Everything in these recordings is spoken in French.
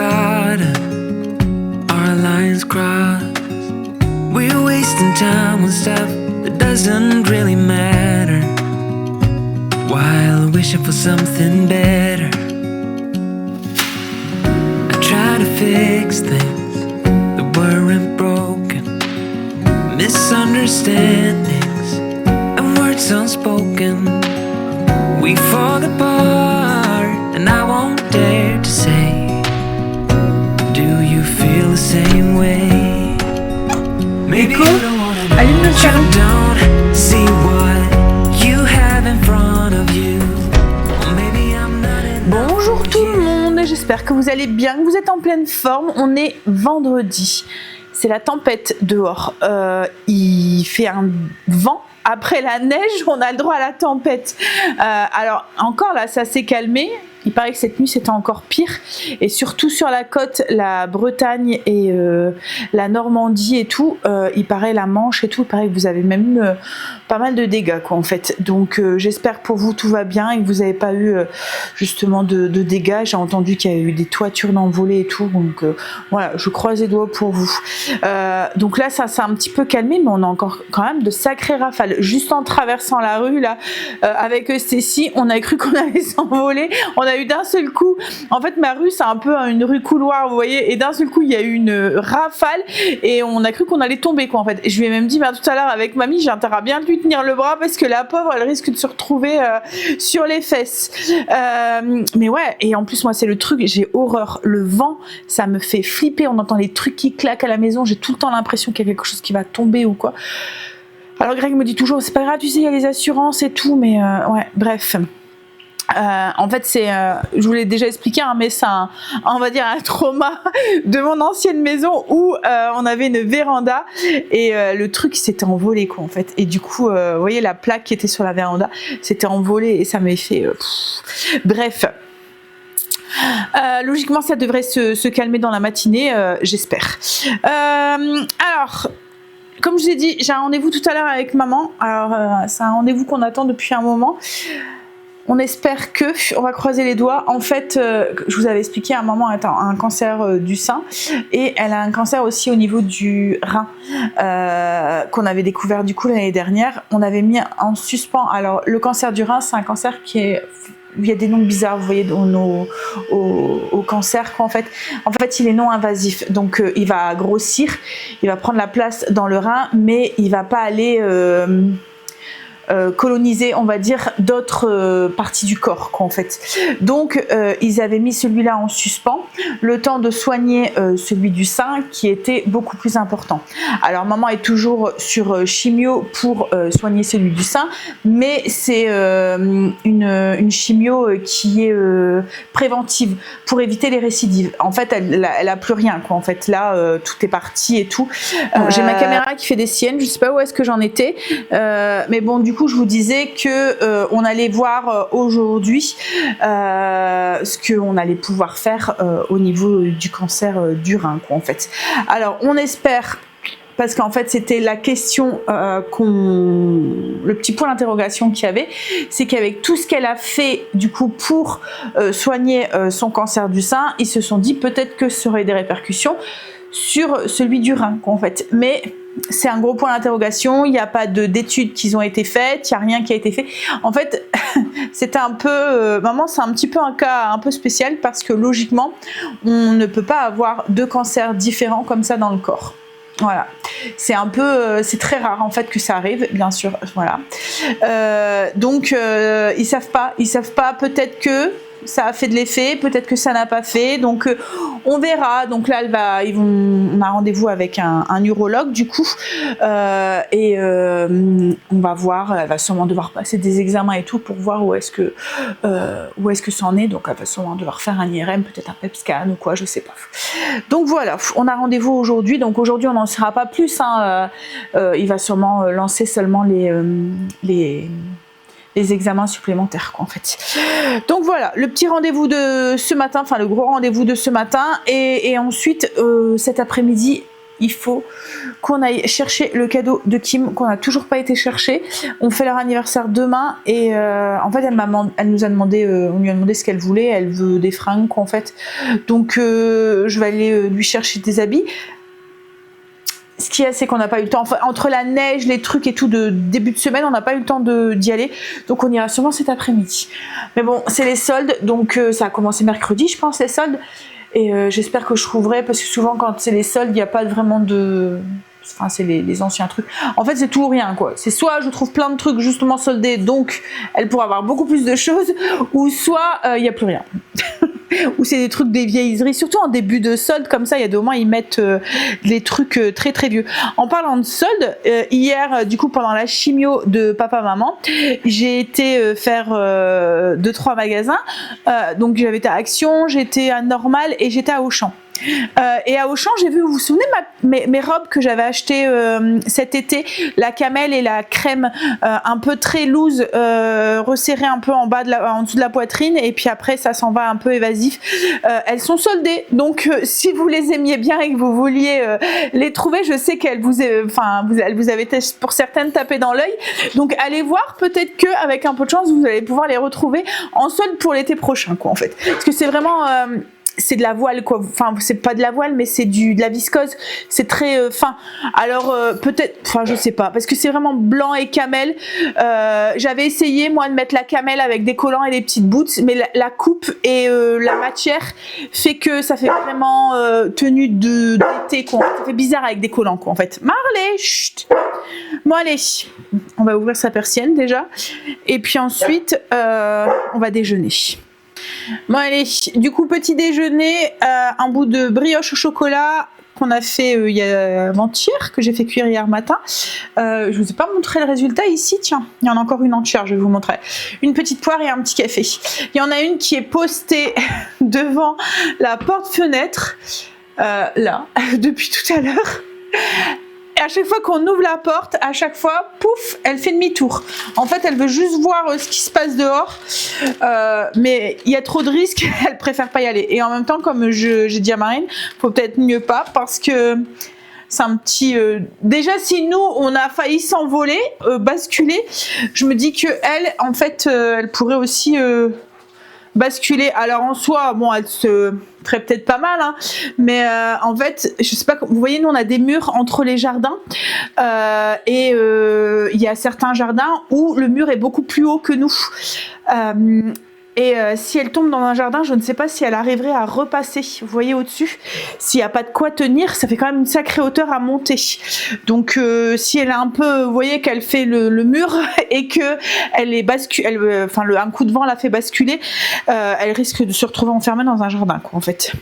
forgot our lines crossed. We're wasting time on stuff that doesn't really matter, while wishing for something better. I try to fix things that weren't broken, misunderstandings and words unspoken. We fall apart and I won't dare to say, do you feel the same way? Maybe you don't wanna know, you don't see what you have in front of you. Or maybe I'm not enough. Bonjour tout le monde, j'espère que vous allez bien, que vous êtes en pleine forme. On est vendredi, c'est la tempête dehors, il fait un vent. Après la neige, on a le droit à la tempête. Alors encore là, ça s'est calmé. Il paraît que cette nuit c'était encore pire, et surtout sur la côte, la Bretagne et la Normandie et tout, il paraît la Manche et tout, il paraît que vous avez même eu pas mal de dégâts quoi en fait. Donc j'espère que pour vous tout va bien et que vous n'avez pas eu justement de dégâts. J'ai entendu qu'il y a eu des toitures d'envolées et tout, donc voilà, je croise les doigts pour vous. Donc là ça s'est un petit peu calmé, mais on a encore quand même de sacrées rafales. Juste en traversant la rue là, avec Stécie, on a cru qu'on allait s'envoler. On a eu d'un seul coup, en fait ma rue c'est un peu une rue couloir vous voyez, et d'un seul coup il y a eu une rafale et on a cru qu'on allait tomber quoi en fait. Et je lui ai même dit tout à l'heure avec mamie, j'ai intérêt à bien lui tenir le bras parce que la pauvre elle risque de se retrouver sur les fesses. Mais ouais, et en plus moi c'est le truc, j'ai horreur, le vent ça me fait flipper, on entend les trucs qui claquent à la maison, j'ai tout le temps l'impression qu'il y a quelque chose qui va tomber ou quoi. Alors Greg me dit toujours c'est pas grave, tu sais il y a les assurances et tout, mais ouais bref. En fait c'est, je vous l'ai déjà expliqué hein, mais c'est on va dire un trauma de mon ancienne maison où on avait une véranda et le truc s'était envolé quoi en fait, et du coup vous voyez la plaque qui était sur la véranda s'était envolée et ça m'avait fait bref. Logiquement ça devrait se calmer dans la matinée, j'espère. Alors comme je vous ai dit, j'ai un rendez-vous tout à l'heure avec maman. Alors c'est un rendez-vous qu'on attend depuis un moment. On espère que, on va croiser les doigts. En fait, je vous avais expliqué à un moment, elle a un cancer du sein et elle a un cancer aussi au niveau du rein qu'on avait découvert du coup l'année dernière. On avait mis en suspens. Alors le cancer du rein, c'est un cancer qui est, il y a des noms bizarres, vous voyez, au cancer quoi, en fait il est non invasif, donc il va grossir, il va prendre la place dans le rein, mais il va pas aller coloniser on va dire d'autres parties du corps quoi en fait. Donc ils avaient mis celui-là en suspens le temps de soigner celui du sein qui était beaucoup plus important. Alors maman est toujours sur chimio pour soigner celui du sein, mais c'est une chimio qui est préventive pour éviter les récidives. En fait elle a plus rien quoi en fait, là tout est parti et tout. J'ai ma caméra qui fait des siennes, je sais pas où est-ce que j'en étais, mais bon du coup je vous disais que on allait voir aujourd'hui ce qu'on allait pouvoir faire au niveau du cancer du rein quoi en fait. Alors on espère, parce qu'en fait c'était la question le petit point d'interrogation qu'il y avait, c'est qu'avec tout ce qu'elle a fait du coup pour soigner son cancer du sein, ils se sont dit peut-être que ça aurait des répercussions sur celui du rein quoi en fait. Mais c'est un gros point d'interrogation, il n'y a pas d'études qui ont été faites, il n'y a rien qui a été fait. En fait, c'est un peu, maman, c'est un petit peu un cas un peu spécial parce que logiquement, on ne peut pas avoir deux cancers différents comme ça dans le corps. Voilà, c'est un peu, c'est très rare en fait que ça arrive, bien sûr. Voilà, donc ils savent pas. Peut-être que ça a fait de l'effet, peut-être que ça n'a pas fait, donc on verra. Donc là on a rendez-vous avec un urologue du coup, et on va voir, elle va sûrement devoir passer des examens et tout pour voir où est-ce que ça en est. Donc elle va sûrement devoir faire un IRM, peut-être un PET scan ou quoi, je sais pas. Donc voilà, on a rendez-vous aujourd'hui, donc aujourd'hui on n'en saura pas plus hein. Il va sûrement lancer seulement les examens supplémentaires quoi en fait. Donc voilà, le petit rendez-vous de ce matin, enfin le gros rendez-vous de ce matin, et ensuite cet après-midi il faut qu'on aille chercher le cadeau de Kim qu'on n'a toujours pas été chercher. On fait leur anniversaire demain et en fait elle nous a demandé, on lui a demandé ce qu'elle voulait. Elle veut des fringues en fait. Donc je vais aller lui chercher des habits. Ce qu'il y a, c'est qu'on n'a pas eu le temps. Enfin, entre la neige, les trucs et tout de début de semaine, on n'a pas eu le temps d'y aller. Donc on ira sûrement cet après-midi. Mais bon, c'est les soldes, donc ça a commencé mercredi, je pense, les soldes. Et j'espère que je trouverai, parce que souvent quand c'est les soldes, il n'y a pas vraiment de... Enfin, c'est les anciens trucs. En fait, c'est tout ou rien, quoi. C'est soit je trouve plein de trucs justement soldés, donc elle pourra avoir beaucoup plus de choses, ou soit il n'y a plus rien. Ou c'est des trucs des vieilleries, surtout en début de solde, comme ça, il y a des moments, ils mettent des trucs très très vieux. En parlant de solde, hier, du coup, pendant la chimio de papa-maman, j'ai été faire 2-3 magasins. Donc, j'avais été à Action, j'étais à Normal et j'étais à Auchan. Et à Auchan, j'ai vu, vous vous souvenez mes robes que j'avais achetées cet été, la camel et la crème un peu très loose, resserrée un peu en dessous de la poitrine, et puis après ça s'en va un peu évasif. Elles sont soldées, donc si vous les aimiez bien et que vous vouliez les trouver, je sais qu'elles vous avez pour certaines tapé dans l'œil, donc allez voir, peut-être que avec un peu de chance vous allez pouvoir les retrouver en solde pour l'été prochain, quoi, en fait, parce que c'est vraiment c'est de la voile, quoi. Enfin, c'est pas de la voile, mais c'est de la viscose. C'est très fin. Alors peut-être, enfin je sais pas, parce que c'est vraiment blanc et camel. J'avais essayé moi de mettre la camel avec des collants et des petites boots, mais la coupe et la matière fait que ça fait vraiment tenue d'été, quoi. Ça fait bizarre avec des collants, quoi, en fait. Marley, chut. Bon allez, on va ouvrir sa persienne déjà, et puis ensuite on va déjeuner. Bon allez, du coup petit déjeuner, un bout de brioche au chocolat qu'on a fait avant-hier, que j'ai fait cuire hier matin. Je vous ai pas montré le résultat ici, tiens, il y en a encore une entière, je vais vous montrer. Une petite poire et un petit café. Il y en a une qui est postée devant la porte-fenêtre, là, depuis tout à l'heure. Et à chaque fois qu'on ouvre la porte, à chaque fois, pouf, elle fait demi-tour. En fait, elle veut juste voir ce qui se passe dehors, mais il y a trop de risques, elle préfère pas y aller. Et en même temps, comme j'ai dit à Marine, faut peut-être mieux pas, parce que c'est un petit... déjà, si nous, on a failli s'envoler, basculer, je me dis que elle, en fait, elle pourrait aussi... basculer. Alors en soi, bon, elle se ferait peut-être pas mal, hein, mais en fait, je sais pas, vous voyez, nous on a des murs entre les jardins et il y a certains jardins où le mur est beaucoup plus haut que nous. Et si elle tombe dans un jardin, je ne sais pas si elle arriverait à repasser, vous voyez, au-dessus. S'il n'y a pas de quoi tenir, ça fait quand même une sacrée hauteur à monter. Donc si elle est un peu, vous voyez qu'elle fait le mur et que elle est un coup de vent la fait basculer, elle risque de se retrouver enfermée dans un jardin, quoi, en fait.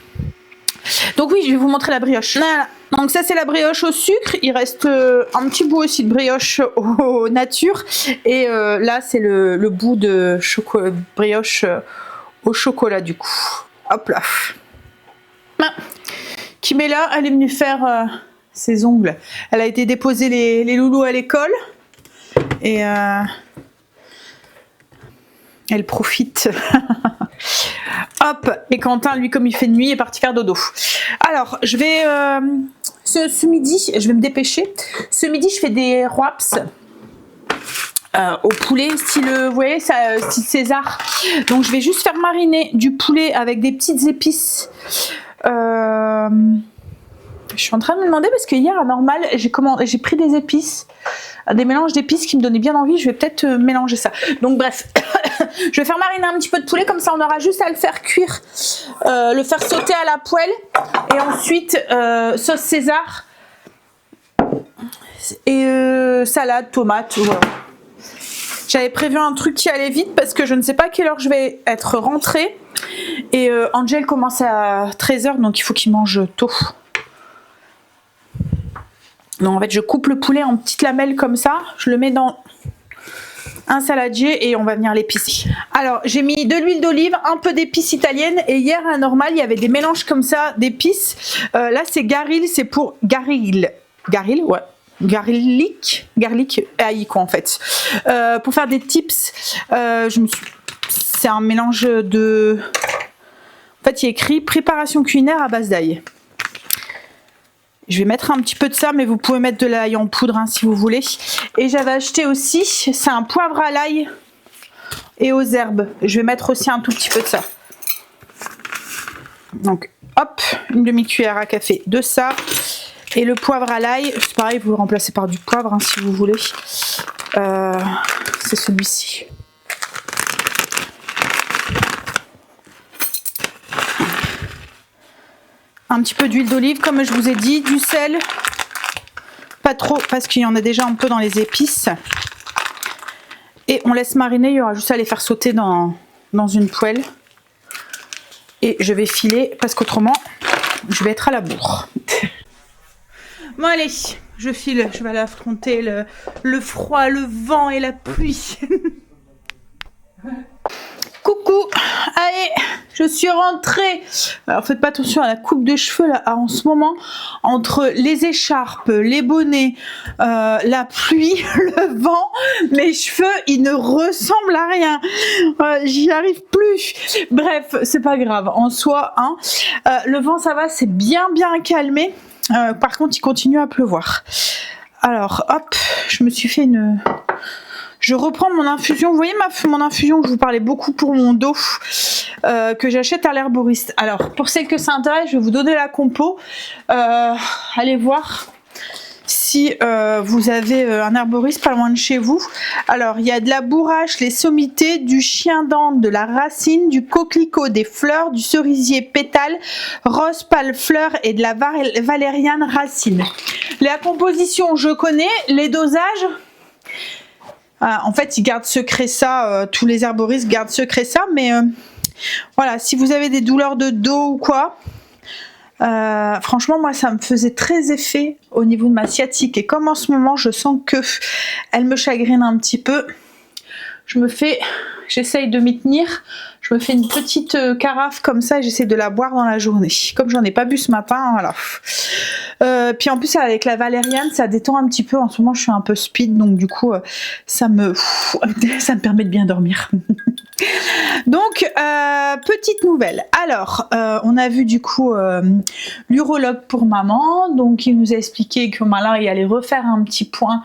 Donc oui, je vais vous montrer la brioche. Voilà. Donc ça, c'est la brioche au sucre. Il reste un petit bout aussi de brioche au nature. Et là, c'est le bout de brioche au chocolat, du coup. Hop là. Kim est là, elle est venue faire ses ongles. Elle a été déposer les loulous à l'école. Et elle profite. Hop, et Quentin, lui, comme il fait nuit, est parti faire dodo. Alors, je vais... ce midi, je vais me dépêcher. Ce midi, je fais des wraps au poulet, style, vous voyez, style César. Donc, je vais juste faire mariner du poulet avec des petites épices. Je suis en train de me demander, parce que hier, à Normal, j'ai pris des épices, des mélanges d'épices qui me donnaient bien envie. Je vais peut-être mélanger ça. Donc, bref... Je vais faire mariner un petit peu de poulet, comme ça on aura juste à le faire cuire, le faire sauter à la poêle, et ensuite sauce César et salade, tomate. Voilà. J'avais prévu un truc qui allait vite parce que je ne sais pas à quelle heure je vais être rentrée, et Angel commence à 13h, donc il faut qu'il mange tôt. Donc en fait je coupe le poulet en petites lamelles comme ça, je le mets dans un saladier et on va venir l'épicer. Alors j'ai mis de l'huile d'olive, un peu d'épices italiennes, et hier à Normal il y avait des mélanges comme ça d'épices. Là c'est Garil, c'est pour Garil, ouais. Garlic AI, quoi, en fait. Pour faire des tips, c'est un mélange de... En fait il y a écrit préparation culinaire à base d'ail. Je vais mettre un petit peu de ça, mais vous pouvez mettre de l'ail en poudre hein, si vous voulez. Et j'avais acheté aussi, c'est un poivre à l'ail et aux herbes. Je vais mettre aussi un tout petit peu de ça. Donc, hop, une demi-cuillère à café de ça. Et le poivre à l'ail, c'est pareil, vous le remplacez par du poivre hein, si vous voulez. C'est celui-ci. Un petit peu d'huile d'olive, comme je vous ai dit, du sel. Pas trop, parce qu'il y en a déjà un peu dans les épices. Et on laisse mariner, il y aura juste à les faire sauter dans une poêle. Et je vais filer, parce qu'autrement, je vais être à la bourre. Bon allez, je file, je vais aller affronter le froid, le vent et la pluie. Coucou, allez, je suis rentrée. Alors faites pas attention à la coupe de cheveux là en ce moment, entre les écharpes, les bonnets, la pluie, le vent, mes cheveux ils ne ressemblent à rien. J'y arrive plus. Bref, c'est pas grave en soi. Hein. Le vent ça va, c'est bien calmé. Par contre il continue à pleuvoir. Alors hop, je me suis fait une... Je reprends mon infusion. Vous voyez mon infusion que je vous parlais beaucoup pour mon dos, que j'achète à l'herboriste. Alors, pour celles que ça intéresse, je vais vous donner la compo. Allez voir si vous avez un herboriste pas loin de chez vous. Alors, il y a de la bourrache, les sommités, du chien d'Inde, de la racine, du coquelicot, des fleurs, du cerisier pétale, rose pâle fleur et de la valériane racine. La composition, je connais. Les dosages... en fait, ils gardent secret ça, tous les herboristes gardent secret ça, mais voilà, si vous avez des douleurs de dos ou quoi, franchement, moi, ça me faisait très effet au niveau de ma sciatique. Et comme en ce moment, je sens que elle me chagrine un petit peu, j'essaye de m'y tenir. Je me fais une petite carafe comme ça et j'essaie de la boire dans la journée. Comme j'en ai pas bu ce matin, voilà. Puis en plus avec la valériane, ça détend un petit peu. En ce moment, je suis un peu speed, donc du coup, ça me permet de bien dormir. Donc, petite nouvelle. Alors, on a vu du coup l'urologue pour maman. Donc, il nous a expliqué que malin, il allait refaire un petit point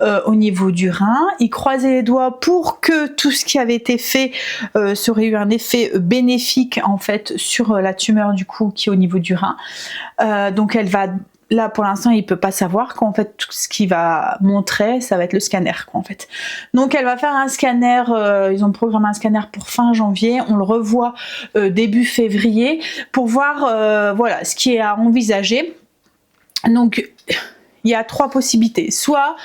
au niveau du rein. Il croisait les doigts pour que tout ce qui avait été fait aurait eu un effet bénéfique en fait sur la tumeur du coup qui est au niveau du rein. Donc, elle va... Là, pour l'instant, il peut pas savoir qu'en fait, tout ce qu'il va montrer, ça va être le scanner, quoi, en fait. Donc, elle va faire un scanner, ils ont programmé un scanner pour fin janvier, on le revoit début février, pour voir, voilà, ce qui est à envisager. Donc, il y a 3 possibilités. Soit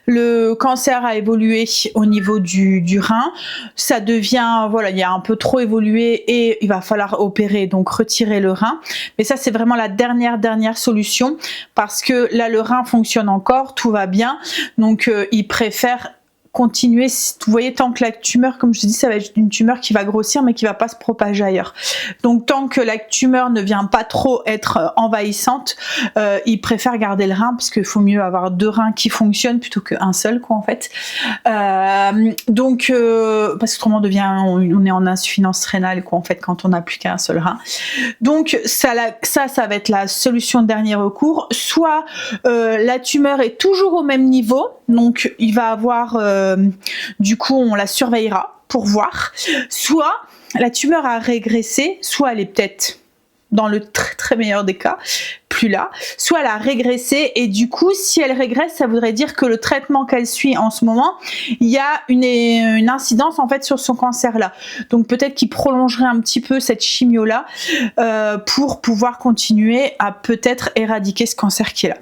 le cancer a évolué au niveau du rein, ça devient, voilà, il y a un peu trop évolué et il va falloir opérer, donc retirer le rein. Mais ça, c'est vraiment la dernière solution parce que là, le rein fonctionne encore, tout va bien. Donc, ils préfèrent continuer, vous voyez, tant que la tumeur, comme je dis, ça va être une tumeur qui va grossir mais qui va pas se propager ailleurs. Donc tant que la tumeur ne vient pas trop être envahissante, ils préfèrent garder le rein parce qu'il faut mieux avoir 2 reins qui fonctionnent plutôt qu'un seul, quoi, en fait. Donc parce qu'autrement on est en insuffisance rénale, quoi, en fait, quand on n'a plus qu'un seul rein. Donc ça va être la solution de dernier recours. Soit la tumeur est toujours au même niveau, donc il va avoir du coup on la surveillera pour voir, soit la tumeur a régressé, soit elle est peut-être dans le très meilleur des cas plus là, soit elle a régressé et du coup si elle régresse ça voudrait dire que le traitement qu'elle suit en ce moment, il y a une incidence en fait sur son cancer là, donc peut-être qu'il prolongerait un petit peu cette chimio là pour pouvoir continuer à peut-être éradiquer ce cancer qui est là.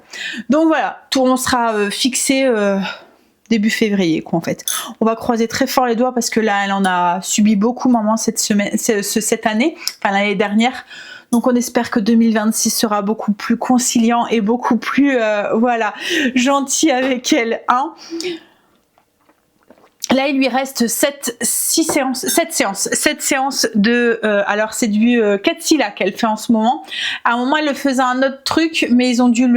Donc voilà, tout on sera fixé début février, quoi, en fait. On va croiser très fort les doigts parce que là, elle en a subi beaucoup, maman, cette année, enfin l'année dernière. Donc on espère que 2026 sera beaucoup plus conciliant et beaucoup plus, voilà, gentil avec elle, hein. Là, il lui reste 7 séances de... alors, c'est du Katsila qu'elle fait en ce moment. À un moment, elle faisait un autre truc, mais ils ont dû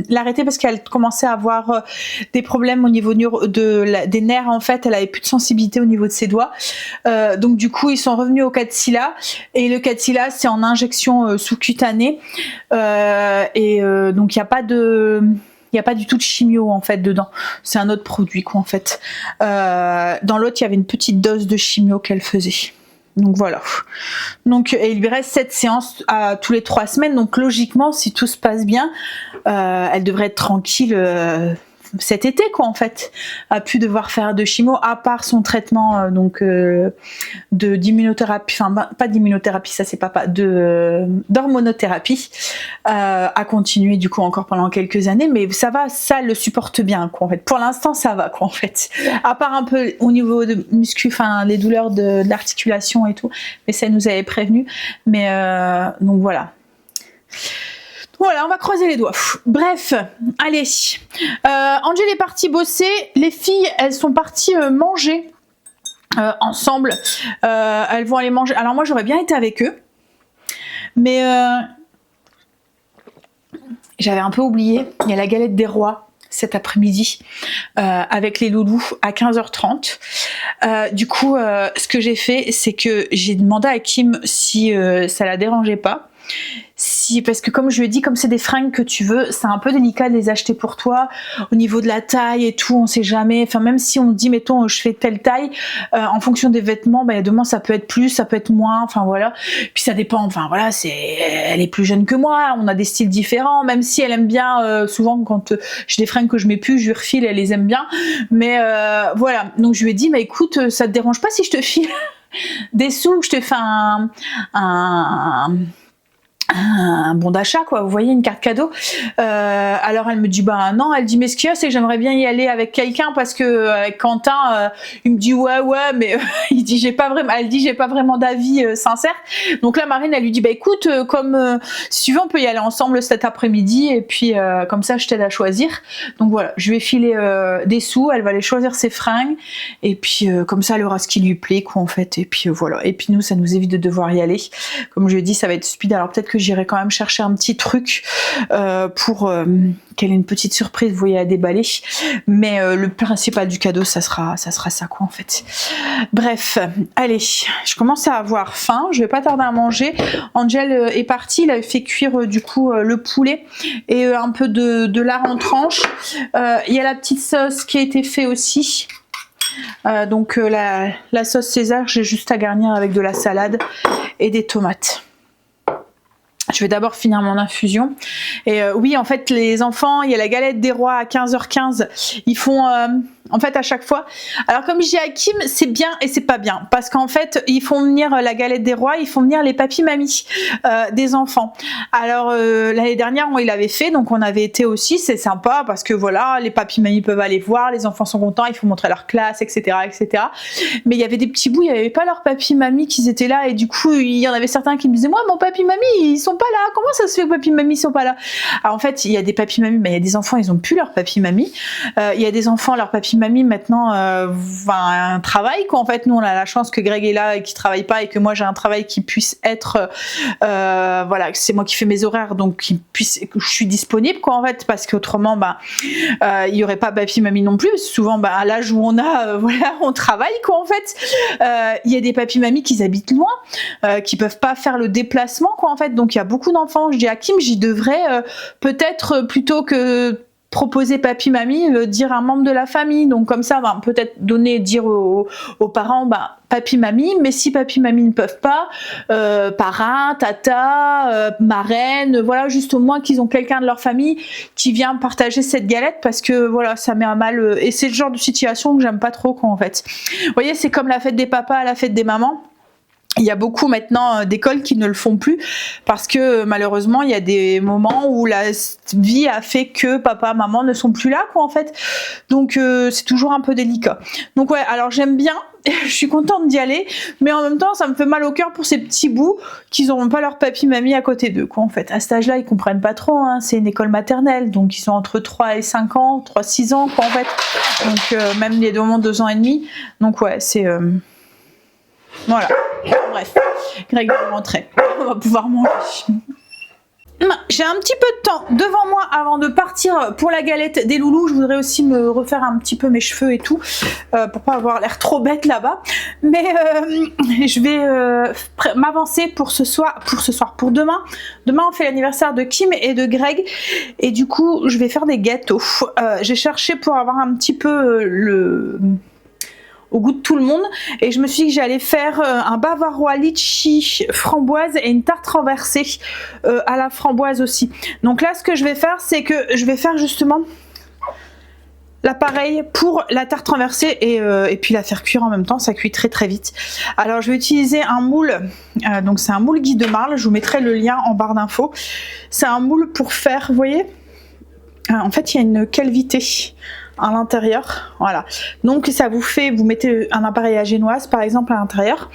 l'arrêter parce qu'elle commençait à avoir des problèmes au niveau des nerfs. En fait, elle avait plus de sensibilité au niveau de ses doigts. Donc, du coup, ils sont revenus au Katsila. Et le Katsila, c'est en injection sous-cutanée. Donc, il n'y a pas de... Il n'y a pas du tout de chimio en fait dedans. C'est un autre produit quoi en fait. Dans l'autre, il y avait une petite dose de chimio qu'elle faisait. Donc voilà. Donc et il lui reste 7 séances tous les 3 semaines. Donc logiquement, si tout se passe bien, elle devrait être tranquille cet été quoi en fait, a pu devoir faire de chimio à part son traitement d'immunothérapie, enfin pas d'immunothérapie, ça c'est pas d'hormonothérapie à continuer du coup encore pendant quelques années, mais ça va, ça le supporte bien quoi en fait. Pour l'instant ça va quoi en fait, à part un peu au niveau de muscu, enfin les douleurs de l'articulation et tout, mais ça nous avait prévenu, mais donc voilà. Voilà, on va croiser les doigts. Bref, allez. Angel est partie bosser. Les filles, elles sont parties manger ensemble. Elles vont aller manger. Alors moi, j'aurais bien été avec eux. Mais j'avais un peu oublié. Il y a la galette des rois cet après-midi avec les loulous à 15h30. Du coup, ce que j'ai fait, c'est que j'ai demandé à Kim si ça la dérangeait pas. Parce que comme je lui ai dit, comme c'est des fringues que tu veux, c'est un peu délicat de les acheter pour toi au niveau de la taille et tout, on sait jamais, enfin même si on dit mettons je fais telle taille, en fonction des vêtements, il y a 2 mois ça peut être plus, ça peut être moins, enfin voilà, puis ça dépend, enfin voilà, elle est plus jeune que moi, on a des styles différents, même si elle aime bien, souvent quand j'ai des fringues que je mets plus, je lui refile, elle les aime bien, mais voilà, donc je lui ai dit, écoute, ça te dérange pas si je te file des sous, je te fais un bon d'achat quoi, vous voyez, une carte cadeau. Alors elle me dit non, elle dit mais ce qu'il y a c'est que j'aimerais bien y aller avec quelqu'un parce que avec Quentin il me dit ouais mais il dit j'ai pas vraiment d'avis sincère. Donc là Marine elle lui dit écoute comme si tu veux on peut y aller ensemble cet après-midi et puis comme ça je t'aide à choisir. Donc voilà, je vais filer des sous, elle va aller choisir ses fringues et puis comme ça elle aura ce qui lui plaît quoi en fait, et puis voilà, et puis nous ça nous évite de devoir y aller. Comme je lui ai dit ça va être speed, alors peut-être que j'irai quand même chercher un petit truc pour qu'elle ait une petite surprise, vous voyez, à déballer, mais le principal du cadeau ça sera ça quoi en fait. Bref, allez, je commence à avoir faim, je vais pas tarder à manger. Angel est parti, il a fait cuire du coup le poulet et un peu de lard en tranches. Il y a la petite sauce qui a été faite aussi. Donc la sauce César, j'ai juste à garnir avec de la salade et des tomates. Je vais d'abord finir mon infusion. Et oui, en fait, les enfants, il y a la galette des rois à 15h15. Ils font, en fait, à chaque fois. Alors, comme je dis à Kim, c'est bien et c'est pas bien. Parce qu'en fait, ils font venir la galette des rois, ils font venir les papis-mamies des enfants. Alors, l'année dernière, il avait fait, donc on avait été aussi. C'est sympa parce que voilà, les papis-mamies peuvent aller voir, les enfants sont contents, il faut montrer leur classe, etc., etc. Mais il y avait des petits bouts, il n'y avait pas leurs papis-mamies qui étaient là. Et du coup, il y en avait certains qui me disaient, moi, mon papi-mamie, ils sont pas là. Comment ça se fait que papi-mamie sont pas là? Alors en fait, il y a des papi-mamies, mais il y a des enfants, ils ont plus leur papi-mamie. Il y a des enfants, leur papi-mamie maintenant un travail quoi. En fait, nous on a la chance que Greg est là et qu'il travaille pas et que moi j'ai un travail qui puisse être voilà, c'est moi qui fais mes horaires donc que je suis disponible quoi en fait, parce qu'autrement il y aurait pas papi-mamie non plus. Souvent à l'âge où on a voilà, on travaille quoi en fait. Il y a des papi-mamies qui habitent loin, qui peuvent pas faire le déplacement quoi en fait. Donc il y a beaucoup d'enfants. Je dis à Kim, j'y devrais peut-être plutôt que proposer papy-mamie, dire un membre de la famille. Donc comme ça, peut-être dire aux parents, papy-mamie, mais si papy-mamie ne peuvent pas, parrain, tata, marraine, voilà, juste au moins qu'ils ont quelqu'un de leur famille qui vient partager cette galette, parce que voilà, ça met à mal, et c'est le genre de situation que j'aime pas trop quoi en fait. Vous voyez, c'est comme la fête des papas à la fête des mamans. Il y a beaucoup maintenant d'écoles qui ne le font plus parce que malheureusement il y a des moments où la vie a fait que papa, maman ne sont plus là quoi en fait. Donc c'est toujours un peu délicat. Donc ouais, alors j'aime bien, je suis contente d'y aller, mais en même temps ça me fait mal au cœur pour ces petits bouts qui n'auront pas leur papy mamie à côté d'eux quoi en fait. À cet âge-là ils comprennent pas trop, hein. C'est une école maternelle donc ils sont entre 3 et 5 ans, 3-6 ans quoi en fait. Donc même les moments 2 ans et demi. Donc ouais c'est... Voilà, bref, Greg va rentrer, on va pouvoir manger. J'ai un petit peu de temps devant moi avant de partir pour la galette des loulous. Je voudrais aussi me refaire un petit peu mes cheveux et tout, pour pas avoir l'air trop bête là-bas. Mais je vais m'avancer pour demain. Demain on fait l'anniversaire de Kim et de Greg. Et du coup je vais faire des gâteaux. J'ai cherché pour avoir un petit peu au goût de tout le monde et je me suis dit que j'allais faire un bavarois litchi framboise et une tarte renversée à la framboise aussi. Donc là ce que je vais faire c'est que je vais faire justement l'appareil pour la tarte renversée et puis la faire cuire en même temps, ça cuit très très vite. Alors je vais utiliser un moule, donc c'est un moule Guy de Marle, je vous mettrai le lien en barre d'infos. C'est un moule pour faire, vous voyez, en fait il y a une calvité à l'intérieur, voilà. Donc ça vous fait, vous mettez un appareil à génoise par exemple à l'intérieur,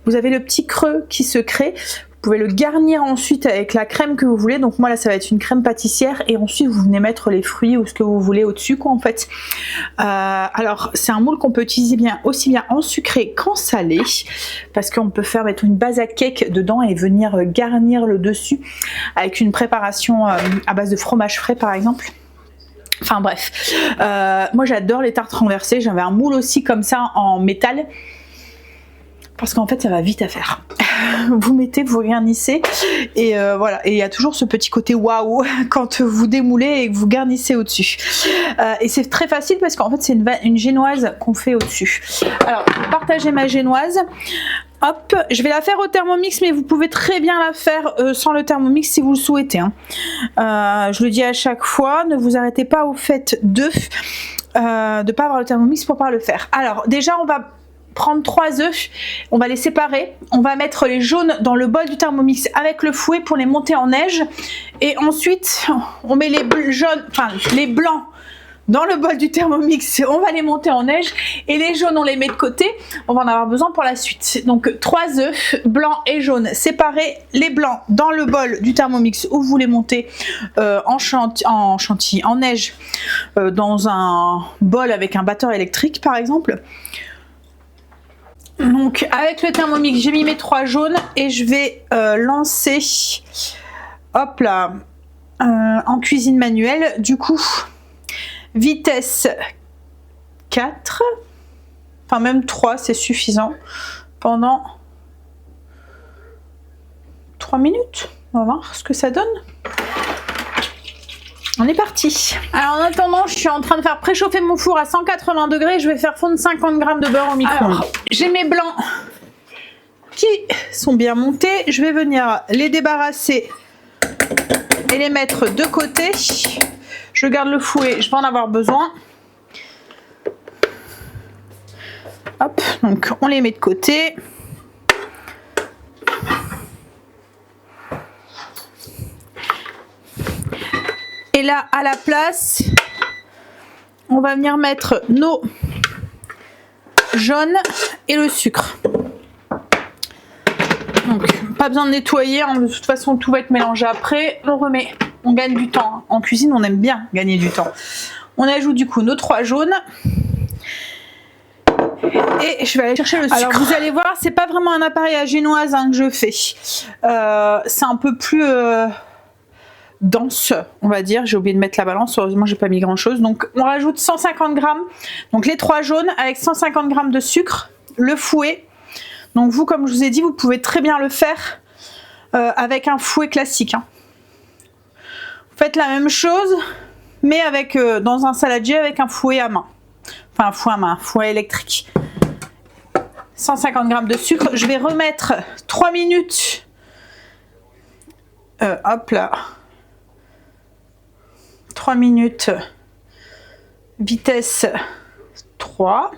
vous avez le petit creux qui se crée, vous pouvez le garnir ensuite avec la crème que vous voulez, donc moi là ça va être une crème pâtissière et ensuite vous venez mettre les fruits ou ce que vous voulez au dessus quoi en fait. Alors c'est un moule qu'on peut utiliser aussi bien en sucré qu'en salé, parce qu'on peut faire mettre une base à cake dedans et venir garnir le dessus avec une préparation à base de fromage frais par exemple. Enfin bref, moi j'adore les tartes renversées, j'avais un moule aussi comme ça en métal, parce qu'en fait ça va vite à faire. Vous mettez, vous garnissez, et voilà, et il y a toujours ce petit côté waouh quand vous démoulez et que vous garnissez au-dessus. Et c'est très facile parce qu'en fait c'est une génoise qu'on fait au-dessus. Alors, je vais partager ma génoise. Hop, je vais la faire au Thermomix, mais vous pouvez très bien la faire sans le Thermomix si vous le souhaitez. Hein. Je le dis à chaque fois, ne vous arrêtez pas au fait de pas avoir le Thermomix pour pas le faire. Alors déjà, on va prendre 3 œufs, on va les séparer, on va mettre les jaunes dans le bol du Thermomix avec le fouet pour les monter en neige, et ensuite on met les blancs dans le bol du Thermomix, on va les monter en neige, et les jaunes on les met de côté, on va en avoir besoin pour la suite. Donc 3 œufs blancs et jaunes séparés, les blancs dans le bol du Thermomix où vous les montez en neige, dans un bol avec un batteur électrique par exemple. Donc avec le Thermomix j'ai mis mes 3 jaunes et je vais lancer, hop là, en cuisine manuelle. Du coup vitesse 4, enfin même 3 c'est suffisant, pendant 3 minutes. On va voir ce que ça donne. On est parti. Alors en attendant, je suis en train de faire préchauffer mon four à 180 degrés. Je vais faire fondre 50 g de beurre au micro-ondes. J'ai mes blancs qui sont bien montés. Je vais venir les débarrasser et les mettre de côté. Je garde le fouet, je vais en avoir besoin. Hop, donc on les met de côté. Et là, à la place, on va venir mettre nos jaunes et le sucre. Donc, pas besoin de nettoyer, hein. De toute façon, tout va être mélangé après. On remet, on gagne du temps. En cuisine, on aime bien gagner du temps. On ajoute du coup nos 3 jaunes. Et je vais aller chercher le sucre. Alors, vous allez voir, c'est pas vraiment un appareil à génoise hein, que je fais. C'est un peu plus... dense, on va dire. J'ai oublié de mettre la balance, heureusement j'ai pas mis grand chose. Donc on rajoute 150 g, donc les 3 jaunes avec 150 g de sucre, le fouet. Donc vous, comme je vous ai dit, vous pouvez très bien le faire avec un fouet classique. Hein. Vous faites la même chose, mais avec dans un saladier avec un fouet à main. Enfin un fouet à main, un fouet électrique. 150 g de sucre. Je vais remettre 3 minutes. Hop là. 3 minutes, vitesse 3.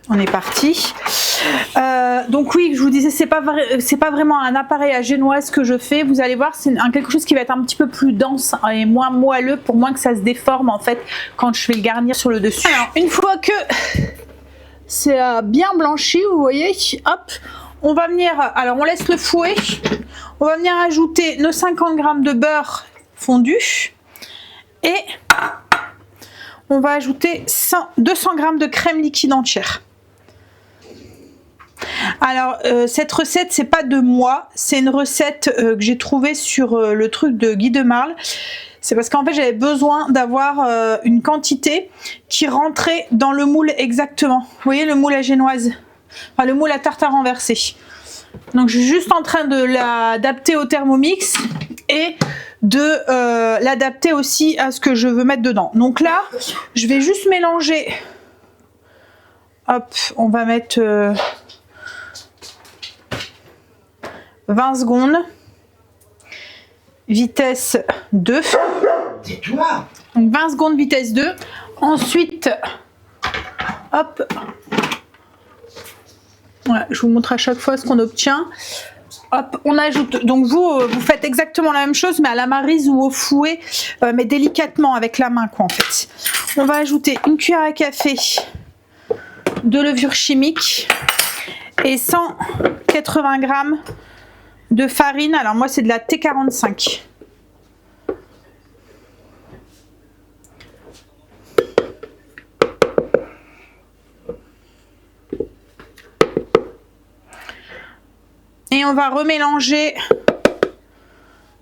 On est parti. Donc oui, je vous disais, c'est pas vraiment un appareil à génoise que je fais. Vous allez voir, c'est quelque chose qui va être un petit peu plus dense et moins moelleux pour moins que ça se déforme en fait quand je vais le garnir sur le dessus. Alors une fois que c'est bien blanchi, vous voyez, hop, on va venir, alors on laisse le fouet, on va venir ajouter nos 50 g de beurre fondu et on va ajouter 200 g de crème liquide entière. Alors cette recette c'est pas de moi, c'est une recette que j'ai trouvée sur le truc de Guy de Marle. C'est parce qu'en fait j'avais besoin d'avoir une quantité qui rentrait dans le moule exactement. Vous voyez le moule à génoise, enfin le moule à tarte à renverser. Donc je suis juste en train de l'adapter au Thermomix et de l'adapter aussi à ce que je veux mettre dedans. Donc là je vais juste mélanger. Hop, on va mettre 20 secondes, vitesse 2. Donc 20 secondes, vitesse 2. Ensuite, hop, voilà, je vous montre à chaque fois ce qu'on obtient. Hop, on ajoute, donc vous faites exactement la même chose, mais à la maryse ou au fouet, mais délicatement avec la main, quoi, en fait. On va ajouter une cuillère à café de levure chimique et 180 g de farine. Alors moi c'est de la T45. Et on va remélanger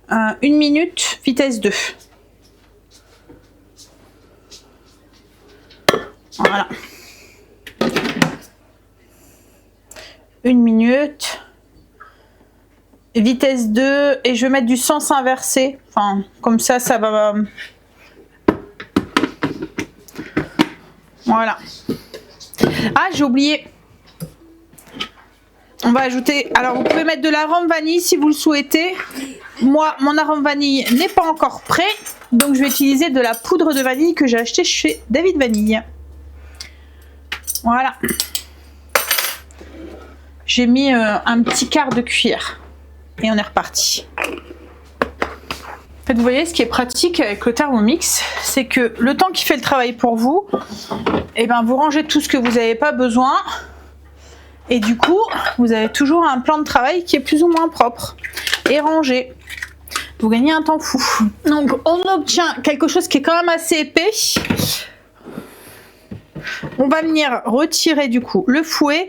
1 minute, vitesse 2. Voilà. 1 minute. Vitesse 2. Et je vais mettre du sens inversé. Enfin, comme ça, ça va... Voilà. Ah, j'ai oublié. On va ajouter... Alors, vous pouvez mettre de l'arôme vanille si vous le souhaitez. Moi, mon arôme vanille n'est pas encore prêt. Donc, je vais utiliser de la poudre de vanille que j'ai acheté chez David Vanille. Voilà. J'ai mis un petit quart de cuillère. Et on est reparti. En fait, vous voyez, ce qui est pratique avec le Thermomix, c'est que le temps qui fait le travail pour vous, eh ben, vous rangez tout ce que vous n'avez pas besoin. Et du coup, vous avez toujours un plan de travail qui est plus ou moins propre et rangé. Vous gagnez un temps fou. Donc, on obtient quelque chose qui est quand même assez épais. On va venir retirer du coup le fouet,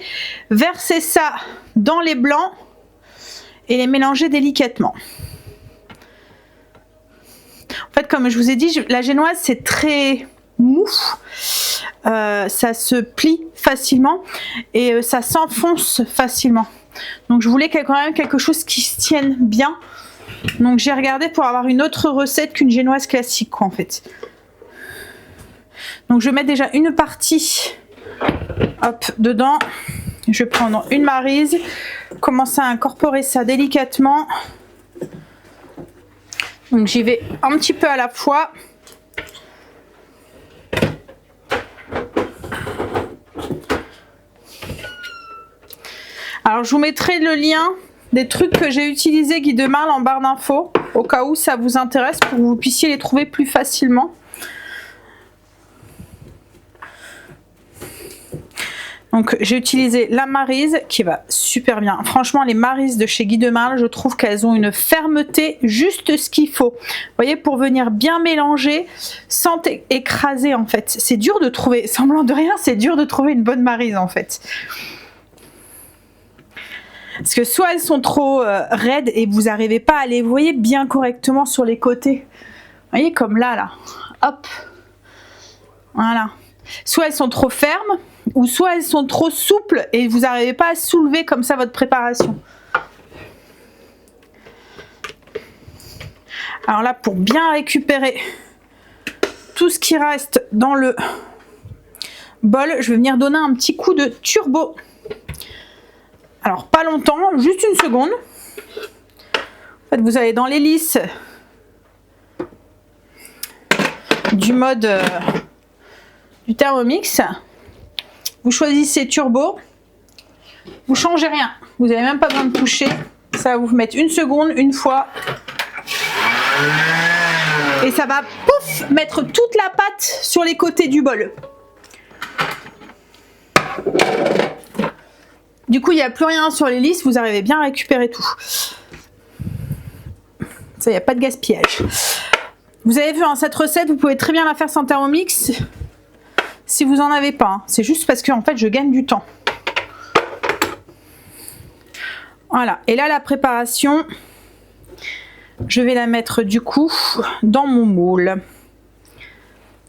verser ça dans les blancs et les mélanger délicatement. En fait, comme je vous ai dit, la génoise c'est très mou, ça se plie facilement et ça s'enfonce facilement. Donc je voulais quand même quelque chose qui se tienne bien. Donc j'ai regardé pour avoir une autre recette qu'une génoise classique, quoi, en fait. Donc je vais mettre déjà une partie, hop, dedans. Je vais prendre une maryse, commencer à incorporer ça délicatement. Donc j'y vais un petit peu à la fois. Alors je vous mettrai le lien des trucs que j'ai utilisés Guy de Marle en barre d'infos, au cas où ça vous intéresse, pour que vous puissiez les trouver plus facilement. Donc j'ai utilisé la maryse qui va super bien. Franchement, les maryses de chez Guy de Marle, je trouve qu'elles ont une fermeté juste ce qu'il faut. Vous voyez, pour venir bien mélanger sans écraser en fait. C'est dur de trouver, semblant de rien, c'est dur de trouver une bonne maryse en fait. Parce que soit elles sont trop raides et vous n'arrivez pas à les, vous voyez, bien correctement sur les côtés. Vous voyez, comme là. Hop. Voilà. Soit elles sont trop fermes, ou soit elles sont trop souples et vous n'arrivez pas à soulever comme ça votre préparation. Alors là, pour bien récupérer tout ce qui reste dans le bol, je vais venir donner un petit coup de turbo. Alors pas longtemps, juste une seconde. En fait, vous allez dans l'hélice du mode du Thermomix. Vous choisissez turbo. Vous changez rien. Vous n'avez même pas besoin de toucher. Ça va vous mettre une seconde, une fois. Et ça va, pouf, mettre toute la pâte sur les côtés du bol. Du coup, il n'y a plus rien sur les lisses. Vous arrivez bien à récupérer tout. Ça, il n'y a pas de gaspillage. Vous avez vu, hein, cette recette, vous pouvez très bien la faire sans Thermomix si vous n'en avez pas. Hein. C'est juste parce que en fait, je gagne du temps. Voilà. Et là, la préparation, je vais la mettre du coup dans mon moule.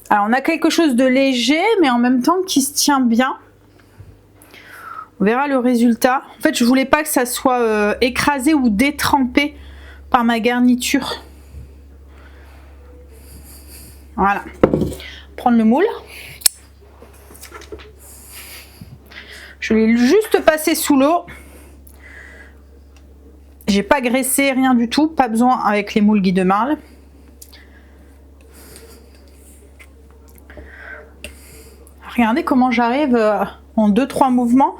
Alors, on a quelque chose de léger, mais en même temps qui se tient bien. On verra le résultat. En fait, je voulais pas que ça soit écrasé ou détrempé par ma garniture. Voilà. Prendre le moule. Je l'ai juste passé sous l'eau. J'ai pas graissé, rien du tout. Pas besoin avec les moules Guy de Marle. Regardez comment j'arrive en 2-3 mouvements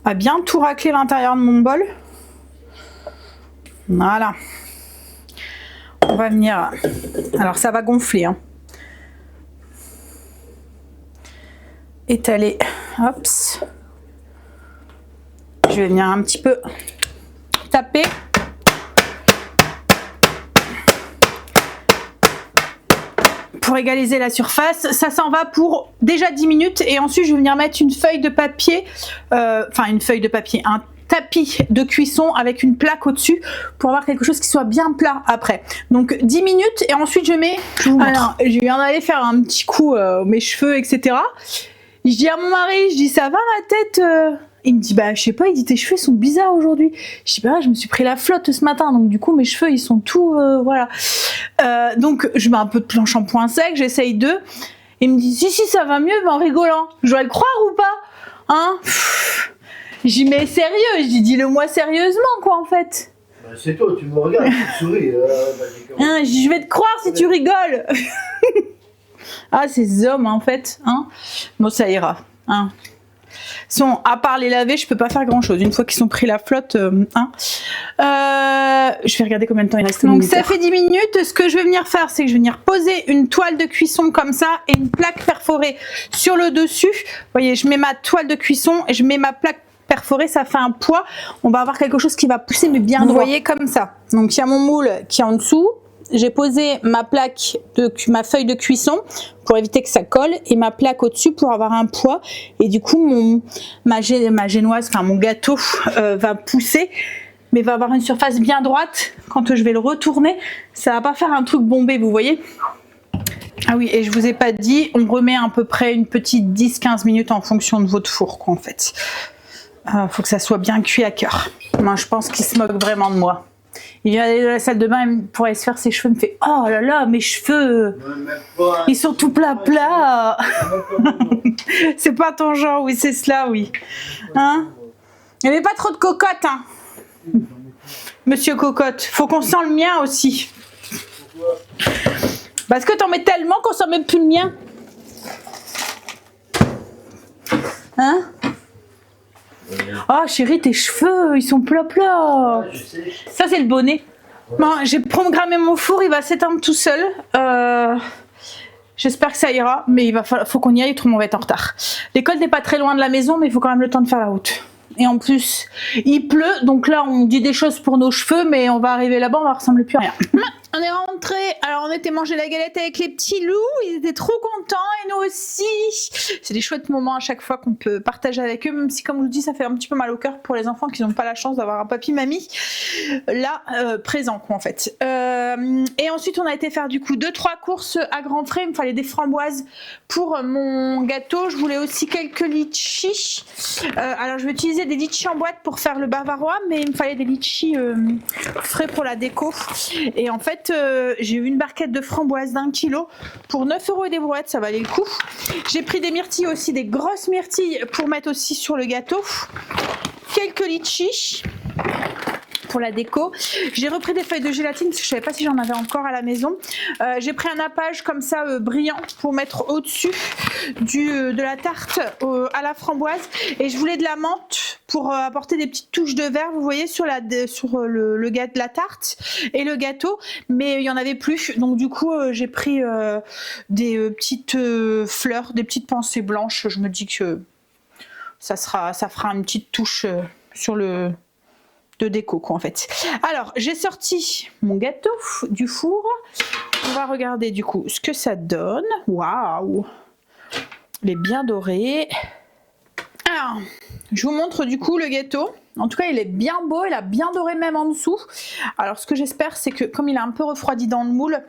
à bien tout racler l'intérieur de mon bol. Voilà. On va venir... Alors ça va gonfler. Hein. Étaler. Hop. Je vais venir un petit peu taper. Pour égaliser la surface, ça s'en va pour déjà 10 minutes et ensuite je vais venir mettre une feuille de papier, un tapis de cuisson avec une plaque au-dessus pour avoir quelque chose qui soit bien plat après. Donc 10 minutes et ensuite je mets, alors je viens d'aller faire un petit coup mes cheveux, etc. Je dis à mon mari, je dis ça va ma tête il me dit bah je sais pas, il dit tes cheveux sont bizarres aujourd'hui. Je dis bah je me suis pris la flotte ce matin donc du coup mes cheveux ils sont tout voilà. Donc je mets un peu de shampoing sec, j'essaye de. Il me dit si ça va mieux mais en rigolant. Je dois le croire ou pas hein? J'y mets sérieux, je dis dis-le moi sérieusement quoi en fait. Bah, c'est toi, tu me regardes, tu souris. Hein, je vais te croire si tu rigoles. Ah ces hommes en fait hein. Bon ça ira hein. À part les laver, je peux pas faire grand chose. Une fois qu'ils sont pris la flotte, hein. Je vais regarder combien de temps il reste. Donc ça fait 10 minutes. Ce que je vais venir faire, c'est que je vais venir poser une toile de cuisson comme ça et une plaque perforée sur le dessus. Vous voyez, je mets ma toile de cuisson et je mets ma plaque perforée, ça fait un poids. On va avoir quelque chose qui va pousser mais bien droit. Vous voyez comme ça. Donc il y a mon moule qui est en dessous. J'ai posé ma feuille de cuisson pour éviter que ça colle et ma plaque au-dessus pour avoir un poids et du coup ma génoise, enfin mon gâteau va pousser mais va avoir une surface bien droite. Quand je vais le retourner, ça va pas faire un truc bombé, vous voyez. Ah oui, et je vous ai pas dit, on remet à peu près une petite 10-15 minutes en fonction de votre four quoi, en fait. Faut que ça soit bien cuit à cœur. Moi je pense qu'il se moque vraiment de moi. Il vient aller dans la salle de bain pour aller se faire ses cheveux. Il me fait oh là là, mes cheveux, ils sont tout plats. C'est pas ton genre, oui, c'est cela, oui. Hein? Il n'y avait pas trop de cocotte, hein. Monsieur Cocotte, faut qu'on sent le mien aussi. Parce que t'en mets tellement qu'on sent même plus le mien. Hein? Oh chérie, tes cheveux, ils sont plats. Ça c'est le bonnet. Bon, j'ai programmé mon four, il va s'éteindre tout seul. J'espère que ça ira, mais faut qu'on y aille, autrement on va être en retard. L'école n'est pas très loin de la maison, mais il faut quand même le temps de faire la route. Et en plus, il pleut, donc là on dit des choses pour nos cheveux, mais on va arriver là-bas, on va ressembler plus à rien. On est rentré, alors on était manger la galette avec les petits loups, ils étaient trop contents et nous aussi. C'est des chouettes moments à chaque fois qu'on peut partager avec eux, même si comme je vous dis ça fait un petit peu mal au cœur pour les enfants qui n'ont pas la chance d'avoir un papy mamie là présent quoi en fait. Et ensuite on a été faire du coup 2-3 courses à grands frais, il me fallait des framboises pour mon gâteau, je voulais aussi quelques litchis. Alors je vais utiliser des litchis en boîte pour faire le bavarois, mais il me fallait des litchis frais pour la déco. Et en fait j'ai eu une barquette de framboises d'1 kilo pour 9 € et des brouettes, ça valait le coup. J'ai pris des myrtilles aussi, des grosses myrtilles pour mettre aussi sur le gâteau. Quelques litchis pour la déco. J'ai repris des feuilles de gélatine parce que je savais pas si j'en avais encore à la maison. J'ai pris un nappage comme ça brillant pour mettre au-dessus de la tarte à la framboise et je voulais de la menthe pour apporter des petites touches de vert, vous voyez, sur la tarte et le gâteau, mais il y en avait plus. Donc du coup, j'ai pris des petites fleurs, des petites pensées blanches. Je me dis que ça fera une petite touche sur le de déco quoi en fait. Alors j'ai sorti mon gâteau du four. On va regarder du coup ce que ça donne. Waouh, il est bien doré. Alors je vous montre du coup le gâteau. En tout cas il est bien beau, il a bien doré même en dessous. Alors ce que j'espère c'est que comme il a un peu refroidi dans le moule,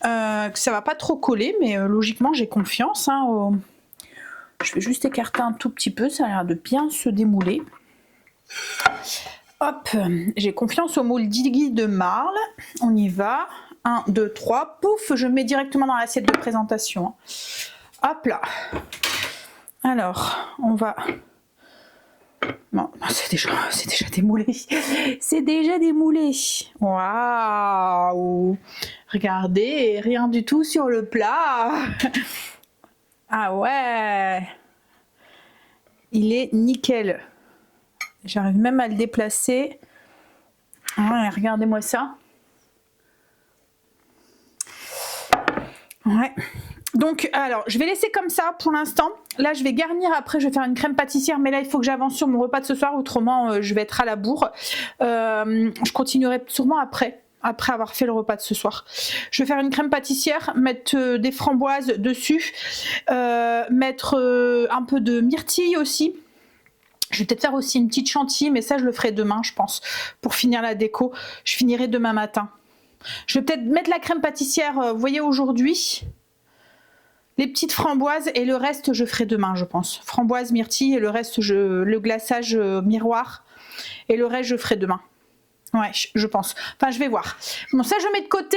que ça va pas trop coller, mais logiquement j'ai confiance hein, Je vais juste écarter un tout petit peu, ça a l'air de bien se démouler. Hop, j'ai confiance au moule d'Iggy de Marle. On y va. 1, 2, 3. Pouf, je mets directement dans l'assiette de présentation. Hop là. Alors, on va... Non, c'est déjà démoulé. C'est déjà démoulé. Waouh! Regardez, rien du tout sur le plat. Ah ouais! Il est nickel. J'arrive même à le déplacer. Ouais, regardez-moi ça. Ouais. Donc, alors, je vais laisser comme ça pour l'instant. Là, je vais garnir après. Je vais faire une crème pâtissière. Mais là, il faut que j'avance sur mon repas de ce soir. Autrement, je vais être à la bourre. Je continuerai sûrement après avoir fait le repas de ce soir. Je vais faire une crème pâtissière, mettre des framboises dessus, mettre un peu de myrtille aussi. Je vais peut-être faire aussi une petite chantilly, mais ça je le ferai demain je pense, pour finir la déco. Je finirai demain matin. Je vais peut-être mettre la crème pâtissière, vous voyez aujourd'hui, les petites framboises et le reste je ferai demain je pense. Framboise, myrtille et le reste, le glaçage miroir et le reste je ferai demain. Ouais, je pense. Enfin, je vais voir. Bon, ça, je mets de côté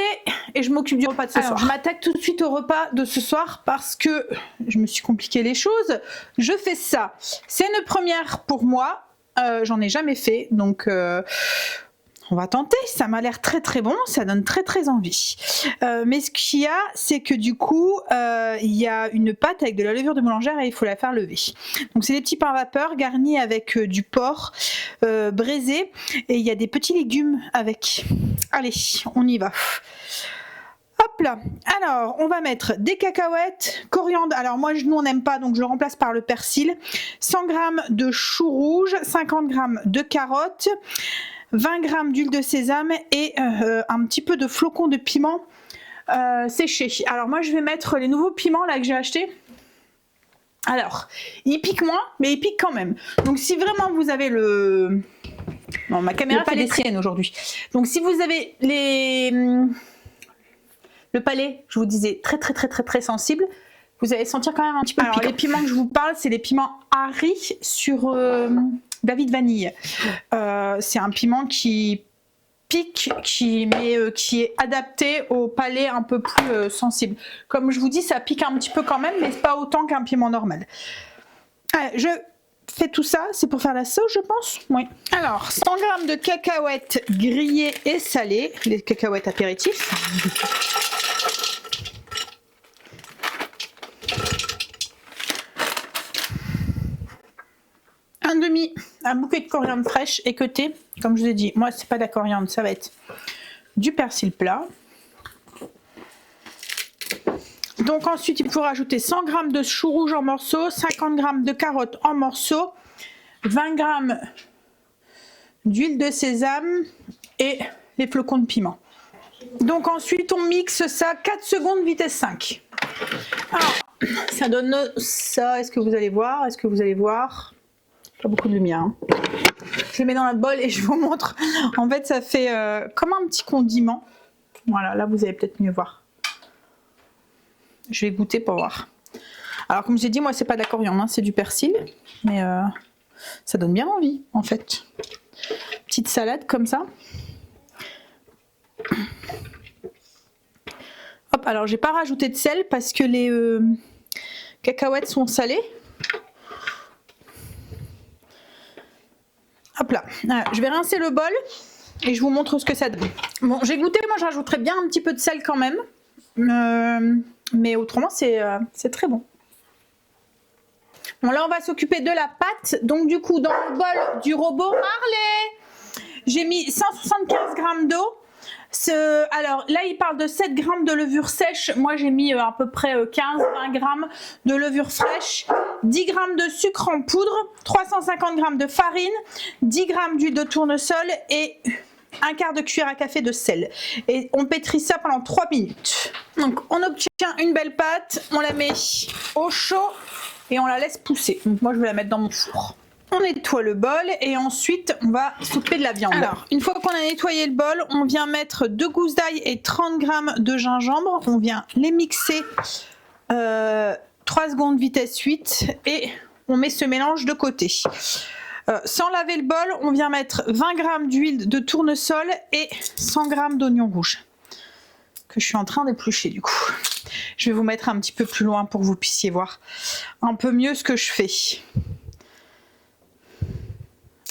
et je m'occupe du repas de ce soir. Je m'attaque tout de suite au repas de ce soir parce que je me suis compliqué les choses. Je fais ça. C'est une première pour moi. J'en ai jamais fait. Donc, on va tenter. Ça m'a l'air très très bon. Ça donne très très envie. Mais ce qu'il y a, c'est que du coup, il y a une pâte avec de la levure de boulangère et il faut la faire lever. Donc, c'est des petits pains à vapeur garnis avec du porc braisé. Et il y a des petits légumes avec. Allez, on y va. Hop là. Alors, on va mettre des cacahuètes, coriandre. Alors, moi, nous, on n'aime pas, donc je le remplace par le persil. 100 g de chou rouge, 50 g de carottes, 20 g d'huile de sésame et un petit peu de flocons de piment séché. Alors, moi, je vais mettre les nouveaux piments là que j'ai achetés. Alors, il pique moins, mais il pique quand même. Donc, si vraiment vous avez le... Non, ma caméra fait des siennes aujourd'hui. Donc, si vous avez le palais, je vous disais, très sensible, vous allez sentir quand même un petit peu. Alors, les piments que je vous parle, c'est les piments Harry sur David Vanille. C'est un piment qui pique, qui est adapté au palais un peu plus sensible. Comme je vous dis, ça pique un petit peu quand même, mais pas autant qu'un piment normal. Allez, je fais tout ça, c'est pour faire la sauce, je pense. Oui. Alors, 100 g de cacahuètes grillées et salées, les cacahuètes apéritifs. Un bouquet de coriandre fraîche équeutée. Comme je vous ai dit, moi c'est pas de la coriandre, ça va être du persil plat. Donc ensuite il faut rajouter 100 g de chou rouge en morceaux, 50 g de carottes en morceaux, 20 g d'huile de sésame et les flocons de piment. Donc ensuite on mixe ça 4 secondes vitesse 5. Alors ça donne ça, est-ce que vous allez voir? Est-ce que vous allez voir? Pas beaucoup de lumière. Hein. Je le mets dans la bol et je vous montre. En fait, ça fait comme un petit condiment. Voilà, là vous allez peut-être mieux voir. Je vais goûter pour voir. Alors, comme j'ai dit, moi c'est pas de la coriandre, hein, c'est du persil, mais ça donne bien envie, en fait. Petite salade comme ça. Hop, alors j'ai pas rajouté de sel parce que les cacahuètes sont salées. Hop là, je vais rincer le bol et je vous montre ce que ça donne. Bon, j'ai goûté, moi je rajouterais bien un petit peu de sel quand même. Mais autrement, c'est très bon. Bon, là, on va s'occuper de la pâte. Donc, du coup, dans le bol du robot Marley, j'ai mis 175 g d'eau. Alors, là, il parle de 7 g de levure sèche. Moi, j'ai mis à peu près 15-20 g de levure fraîche, 10 g de sucre en poudre, 350 g de farine, 10 g d'huile de tournesol et un quart de cuillère à café de sel. Et on pétrit ça pendant 3 minutes. Donc, on obtient une belle pâte. On la met au chaud et on la laisse pousser. Donc moi je vais la mettre dans mon four. On nettoie le bol et ensuite on va s'occuper de la viande. Alors une fois qu'on a nettoyé le bol, on vient mettre 2 gousses d'ail et 30 g de gingembre. On vient les mixer 3 secondes vitesse 8 et on met ce mélange de côté. Sans laver le bol, on vient mettre 20 g d'huile de tournesol et 100 g d'oignons rouges que je suis en train d'éplucher du coup. Je vais vous mettre un petit peu plus loin pour que vous puissiez voir un peu mieux ce que je fais.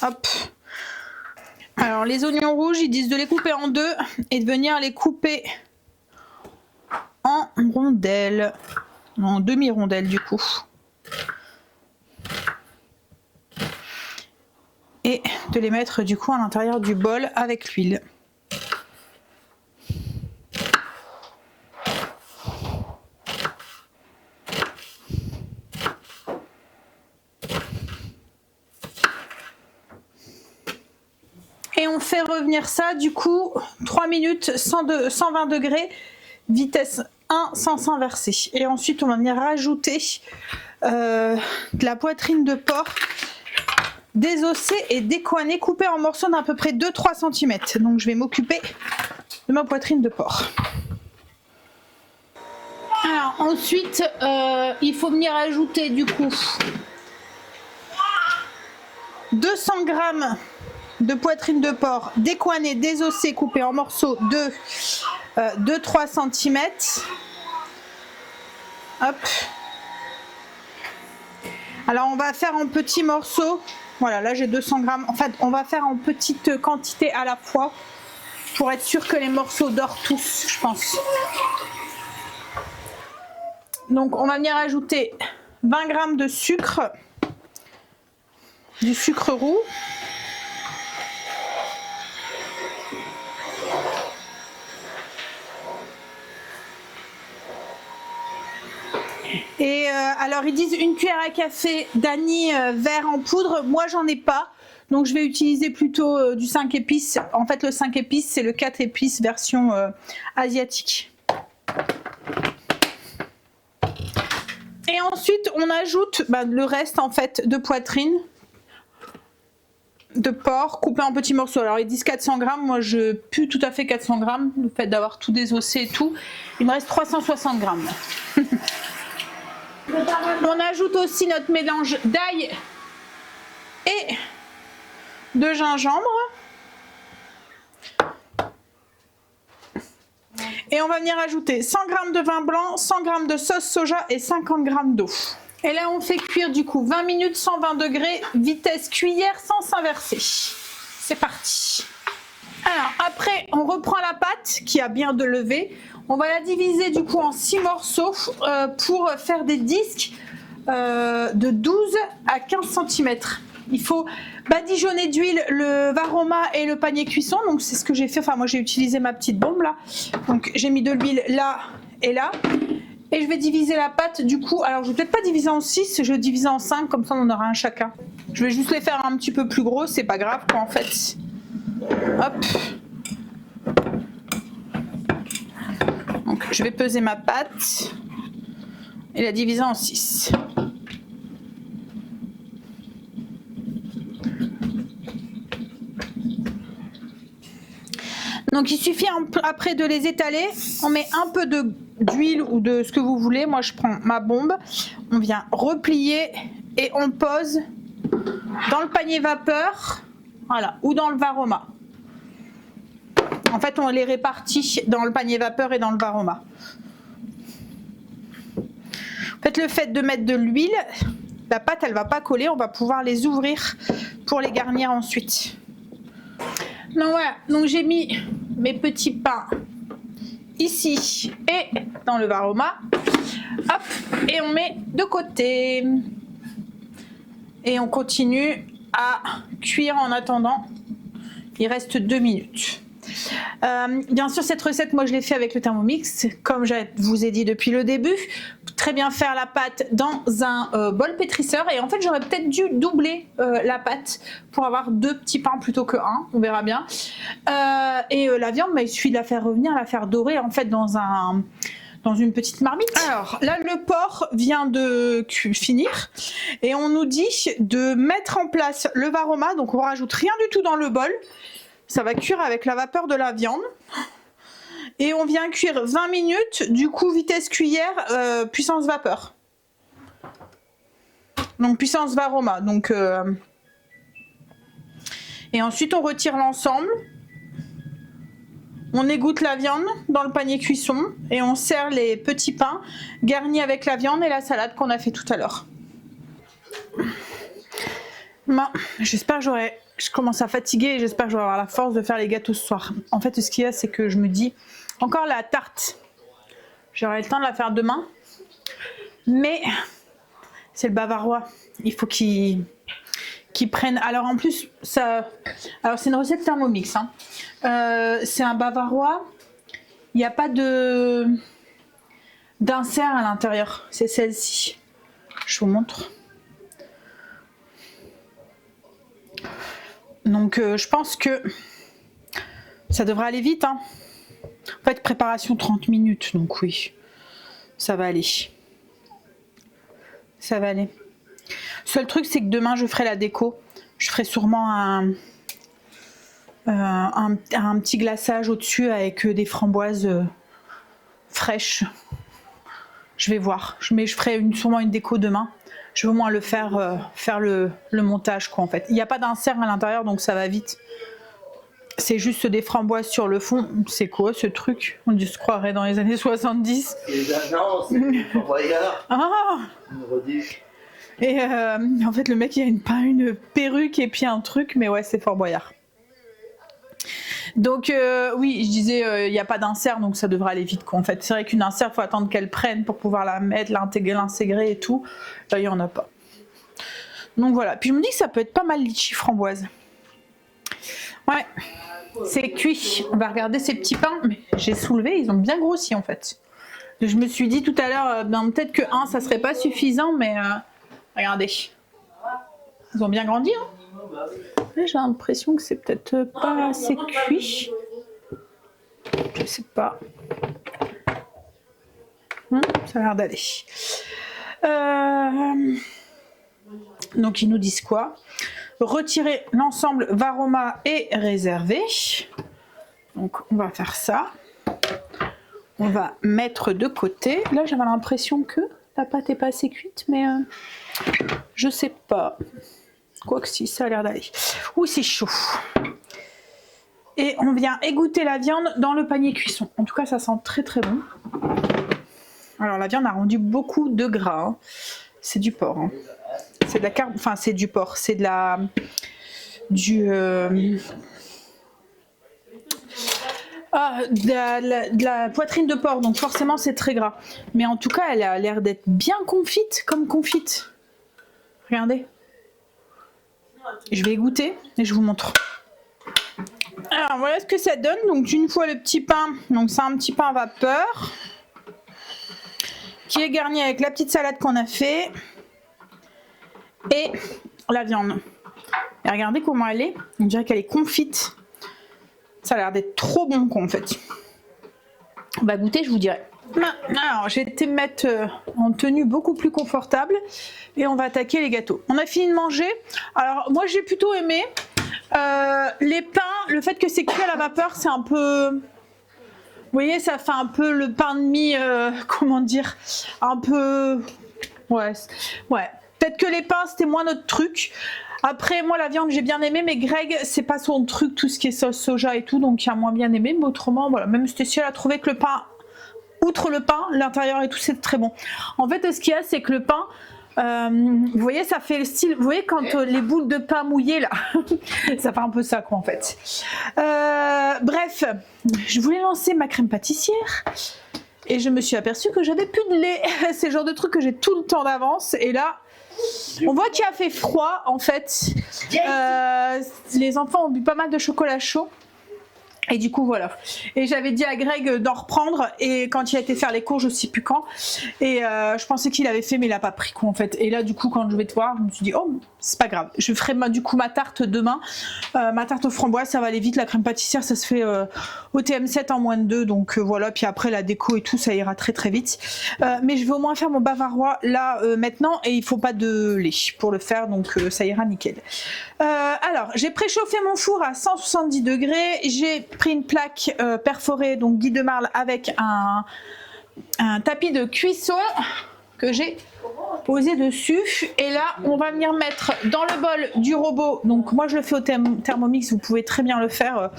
Hop. Alors les oignons rouges, ils disent de les couper en deux et de venir les couper en rondelles, en demi-rondelles du coup. Et de les mettre du coup à l'intérieur du bol avec l'huile. Et on fait revenir ça du coup 3 minutes 120 degrés, vitesse 1 sans inverser. Et ensuite on va venir rajouter de la poitrine de porc désossée et décoinée, coupée en morceaux d'à peu près 2-3 cm. Donc je vais m'occuper de ma poitrine de porc. Alors ensuite il faut venir ajouter du coup 200 g de poitrine de porc décoinée, désossée, coupée en morceaux de 2-3 cm. Hop. Alors on va faire en petits morceaux. Voilà, là j'ai 200 g. En fait, on va faire en petite quantité à la fois pour être sûr que les morceaux dorent tous, je pense. Donc on va venir ajouter 20 g de sucre, du sucre roux. Et alors ils disent une cuillère à café d'anis vert en poudre. Moi j'en ai pas, donc je vais utiliser plutôt du 5 épices. En fait le 5 épices c'est le 4 épices version asiatique. Et ensuite on ajoute le reste en fait de poitrine de porc coupé en petits morceaux. Alors ils disent 400 g, moi je pue tout à fait 400 g, le fait d'avoir tout désossé et tout. Il me reste 360 g. On ajoute aussi notre mélange d'ail et de gingembre. Et on va venir ajouter 100 g de vin blanc, 100 g de sauce soja et 50 g d'eau. Et là on fait cuire du coup 20 minutes 120 degrés, vitesse cuillère sans s'inverser. C'est parti. Alors après on reprend la pâte qui a bien de lever. On va la diviser du coup en 6 morceaux pour faire des disques de 12 à 15 cm. Il faut badigeonner d'huile le varoma et le panier cuisson. Donc c'est ce que j'ai fait. Enfin moi j'ai utilisé ma petite bombe là. Donc j'ai mis de l'huile là et là. Et je vais diviser la pâte du coup. Alors je vais peut-être pas diviser en 6, je vais diviser en 5. Comme ça on en aura un chacun. Je vais juste les faire un petit peu plus gros. C'est pas grave quoi en fait. Hop. Donc je vais peser ma pâte et la diviser en 6. Donc il suffit après de les étaler. On met un peu d'huile ou de ce que vous voulez. Moi je prends ma bombe. On vient replier et on pose dans le panier vapeur, voilà, ou dans le varoma. En fait, on les répartit dans le panier vapeur et dans le varoma. En fait, le fait de mettre de l'huile, la pâte, elle va pas coller. On va pouvoir les ouvrir pour les garnir ensuite. Donc voilà. Donc j'ai mis mes petits pains ici et dans le varoma. Hop, et on met de côté. Et on continue à cuire en attendant. Il reste 2 minutes. Bien sûr, cette recette, moi je l'ai fait avec le Thermomix, comme je vous ai dit depuis le début. Très bien faire la pâte dans un bol pétrisseur. Et en fait, j'aurais peut-être dû doubler la pâte pour avoir 2 petits pains plutôt que 1. On verra bien. La viande, il suffit de la faire revenir, la faire dorer en fait dans une petite marmite. Alors là, le porc vient de finir et on nous dit de mettre en place le varoma. Donc on rajoute rien du tout dans le bol. Ça va cuire avec la vapeur de la viande. Et on vient cuire 20 minutes, du coup vitesse cuillère, puissance vapeur. Donc puissance varoma. Donc, et ensuite on retire l'ensemble. On égoutte la viande dans le panier cuisson et on sert les petits pains garnis avec la viande et la salade qu'on a fait tout à l'heure. Bon, j'espère que je commence à fatiguer et j'espère que j'aurai avoir la force de faire les gâteaux ce soir. En fait, ce qu'il y a, c'est que je me dis, encore la tarte, j'aurai le temps de la faire demain, mais c'est le bavarois. Il faut qu'il prenne. Alors en plus, alors c'est une recette Thermomix. Hein. C'est un bavarois. Il n'y a pas d'insert à l'intérieur. C'est celle-ci. Je vous montre. Donc je pense que ça devrait aller vite. Hein. En fait, préparation 30 minutes. Donc oui, ça va aller. Ça va aller. Seul truc, c'est que demain, je ferai la déco. Je ferai sûrement un petit glaçage au-dessus avec des framboises fraîches. Je vais voir. Mais je ferai sûrement une déco demain. Je vais au moins le faire le montage, quoi, en fait. Il n'y a pas d'insert à l'intérieur, donc ça va vite. C'est juste des framboises sur le fond. C'est quoi ce truc? On se croirait dans les années 70. Non, c'est Fort Boyard. Ah! Et en fait, le mec, il a une perruque et puis un truc, mais ouais, c'est Fort Boyard. Donc, oui, je disais, il n'y a pas d'insert, donc ça devrait aller vite, quoi. En fait, c'est vrai qu'une insert, il faut attendre qu'elle prenne pour pouvoir la mettre, l'intégrer et tout. Là, il n'y en a pas. Donc voilà. Puis je me dis que ça peut être pas mal litchi framboise. Ouais, c'est cuit. On va regarder ces petits pains. Mais j'ai soulevé, ils ont bien grossi, en fait. Je me suis dit tout à l'heure, peut-être que ça serait pas suffisant, mais... regardez, ils ont bien grandi. Hein. J'ai l'impression que c'est peut-être pas assez cuit. Je sais pas. Ça a l'air d'aller. Donc ils nous disent quoi? Retirer l'ensemble varoma et réserver. Donc on va faire ça. On va mettre de côté. Là j'avais l'impression que la pâte n'est pas assez cuite, mais je sais pas. Quoique si, ça a l'air d'aller. Ouh, c'est chaud. Et on vient égoutter la viande dans le panier cuisson. En tout cas, ça sent très très bon. Alors la viande a rendu beaucoup de gras. Hein. C'est du porc. Hein. C'est de la carbe. Enfin, c'est du porc. C'est de la de la poitrine de porc, donc forcément c'est très gras. Mais en tout cas, elle a l'air d'être bien confite, comme confite. Regardez. Je vais goûter et je vous montre. Alors voilà ce que ça donne. Donc une fois le petit pain, donc c'est un petit pain à vapeur qui est garni avec la petite salade qu'on a fait et la viande. Et regardez comment elle est. On dirait qu'elle est confite. Ça a l'air d'être trop bon, quoi, en fait. On va goûter, je vous dirai. Alors, j'ai été mettre en tenue beaucoup plus confortable et on va attaquer les gâteaux. On a fini de manger. Alors, moi, j'ai plutôt aimé. Les pains, le fait que c'est cuit à la vapeur, c'est un peu... Vous voyez, ça fait un peu le pain de mie, comment dire, un peu... Ouais. Peut-être que les pains, c'était moins notre truc. Après, moi, la viande, j'ai bien aimé, mais Greg, c'est pas son truc, tout ce qui est sauce soja et tout, donc il a moins bien aimé. Mais autrement, voilà, même Stécie, elle a trouvé que le pain, outre le pain, l'intérieur et tout, c'est très bon. En fait, ce qu'il y a, c'est que le pain, vous voyez, ça fait le style, vous voyez, quand les boules de pain mouillées, là, ça fait un peu ça, quoi, en fait. Bref, je voulais lancer ma crème pâtissière. Et je me suis aperçue que j'avais plus de lait. C'est le genre de truc que j'ai tout le temps d'avance. Et là, On voit qu'il a fait froid en fait. Les enfants ont bu pas mal de chocolat chaud. Et du coup voilà. Et j'avais dit à Greg d'en reprendre et quand il a été faire les cours, je sais plus quand. Et je pensais qu'il avait fait mais il a pas pris quoi en fait. Et là du coup quand je vais te voir, je me suis dit oh c'est pas grave. Je ferai du coup ma tarte demain. Ma tarte aux framboises, ça va aller vite. La crème pâtissière ça se fait au TM7 en moins de 2. Donc voilà. Puis après la déco et tout ça ira très très vite. Mais je vais au moins faire mon bavarois là maintenant et il faut pas de lait pour le faire donc ça ira nickel. Alors j'ai préchauffé mon four à 170 degrés. J'ai pris une plaque perforée, donc Guy de Marle avec un tapis de cuisson que j'ai posé dessus. Et là, on va venir mettre dans le bol du robot. Donc moi, je le fais au Thermomix. Vous pouvez très bien le faire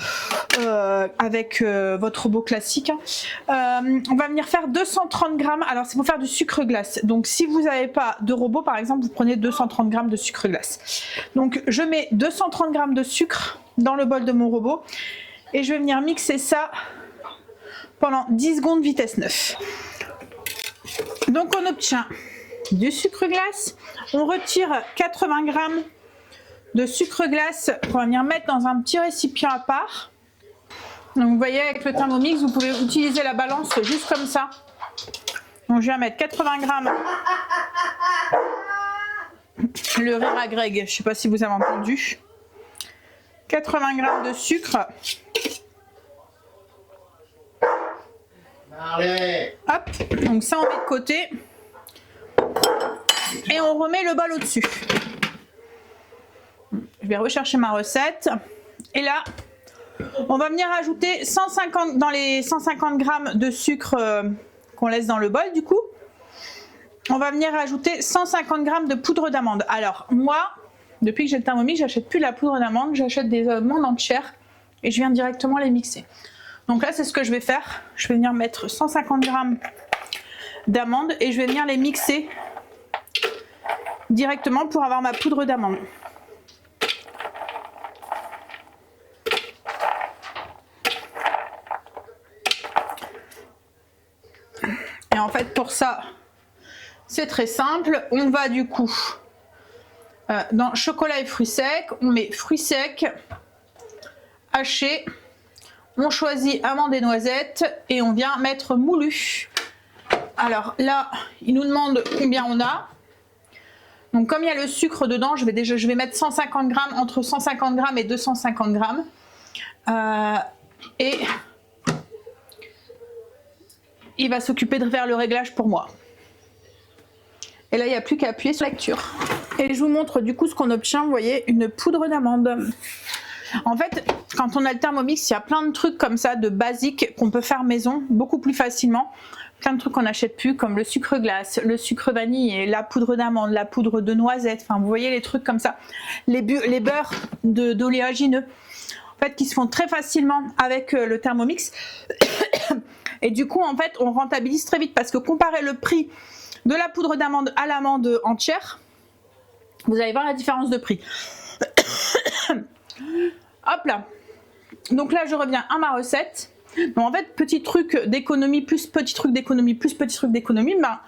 avec votre robot classique. On va venir faire 230 grammes. Alors, c'est pour faire du sucre glace. Donc, si vous n'avez pas de robot, par exemple, vous prenez 230 grammes de sucre glace. Donc, je mets 230 grammes de sucre dans le bol de mon robot. Et je vais venir mixer ça pendant 10 secondes vitesse 9. Donc on obtient du sucre glace. On retire 80 grammes de sucre glace qu'on va venir mettre dans un petit récipient à part. Donc vous voyez avec le Thermomix, vous pouvez utiliser la balance juste comme ça. Donc je viens mettre 80 grammes. Le rire à Greg, je ne sais pas si vous avez entendu. 80 grammes de sucre. Allez. Hop, donc ça on met de côté. Et on remet le bol au-dessus. Je vais rechercher ma recette. Et là, on va venir ajouter 150, dans les 150 grammes de sucre qu'on laisse dans le bol du coup. On va venir ajouter 150 grammes de poudre d'amande. Alors moi, depuis que j'ai le Thermomix, j'achète plus la poudre d'amande, j'achète des amandes entières et je viens directement les mixer. Donc là, c'est ce que je vais faire. Je vais venir mettre 150 grammes d'amandes et je vais venir les mixer directement pour avoir ma poudre d'amande. Et en fait, pour ça, c'est très simple. On va du coup dans chocolat et fruits secs, on met fruits secs hachés. On choisit amandes et noisettes et on vient mettre moulu. Alors là, il nous demande combien on a. Donc comme il y a le sucre dedans, je vais mettre 150 grammes, entre 150 grammes et 250 grammes. Et il va s'occuper de faire le réglage pour moi. Et là, il n'y a plus qu'à appuyer sur lecture. Et je vous montre du coup ce qu'on obtient. Vous voyez, une poudre d'amande. En fait, quand on a le Thermomix, il y a plein de trucs comme ça, de basiques qu'on peut faire maison, beaucoup plus facilement. Plein de trucs qu'on n'achète plus, comme le sucre glace, le sucre vanille, la poudre d'amande, la poudre de noisette. Enfin, vous voyez les trucs comme ça. Les beurres d'oléagineux, en fait, qui se font très facilement avec le Thermomix. Et du coup, en fait, on rentabilise très vite parce que comparer le prix de la poudre d'amande à l'amande entière, vous allez voir la différence de prix. Hop là. Donc là, je reviens à ma recette. Donc en fait, petit truc d'économie plus petit truc d'économie plus petit truc d'économie, ben,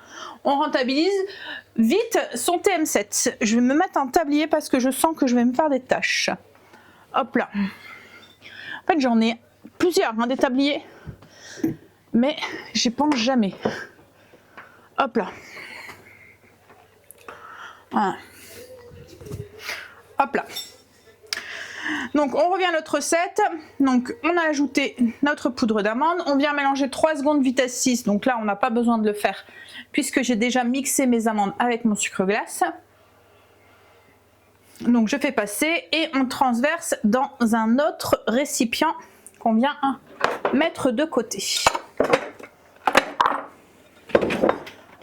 on rentabilise vite son TM7. Je vais me mettre un tablier parce que je sens que je vais me faire des tâches. Hop là. En fait, j'en ai plusieurs, des tabliers, mais j'y pense jamais. Hop là. Voilà. Hop là. Donc on revient à notre recette. Donc on a ajouté notre poudre d'amande. On vient mélanger 3 secondes vitesse 6. Donc là on n'a pas besoin de le faire puisque j'ai déjà mixé mes amandes avec mon sucre glace. Donc je fais passer et on transverse dans un autre récipient qu'on vient mettre de côté.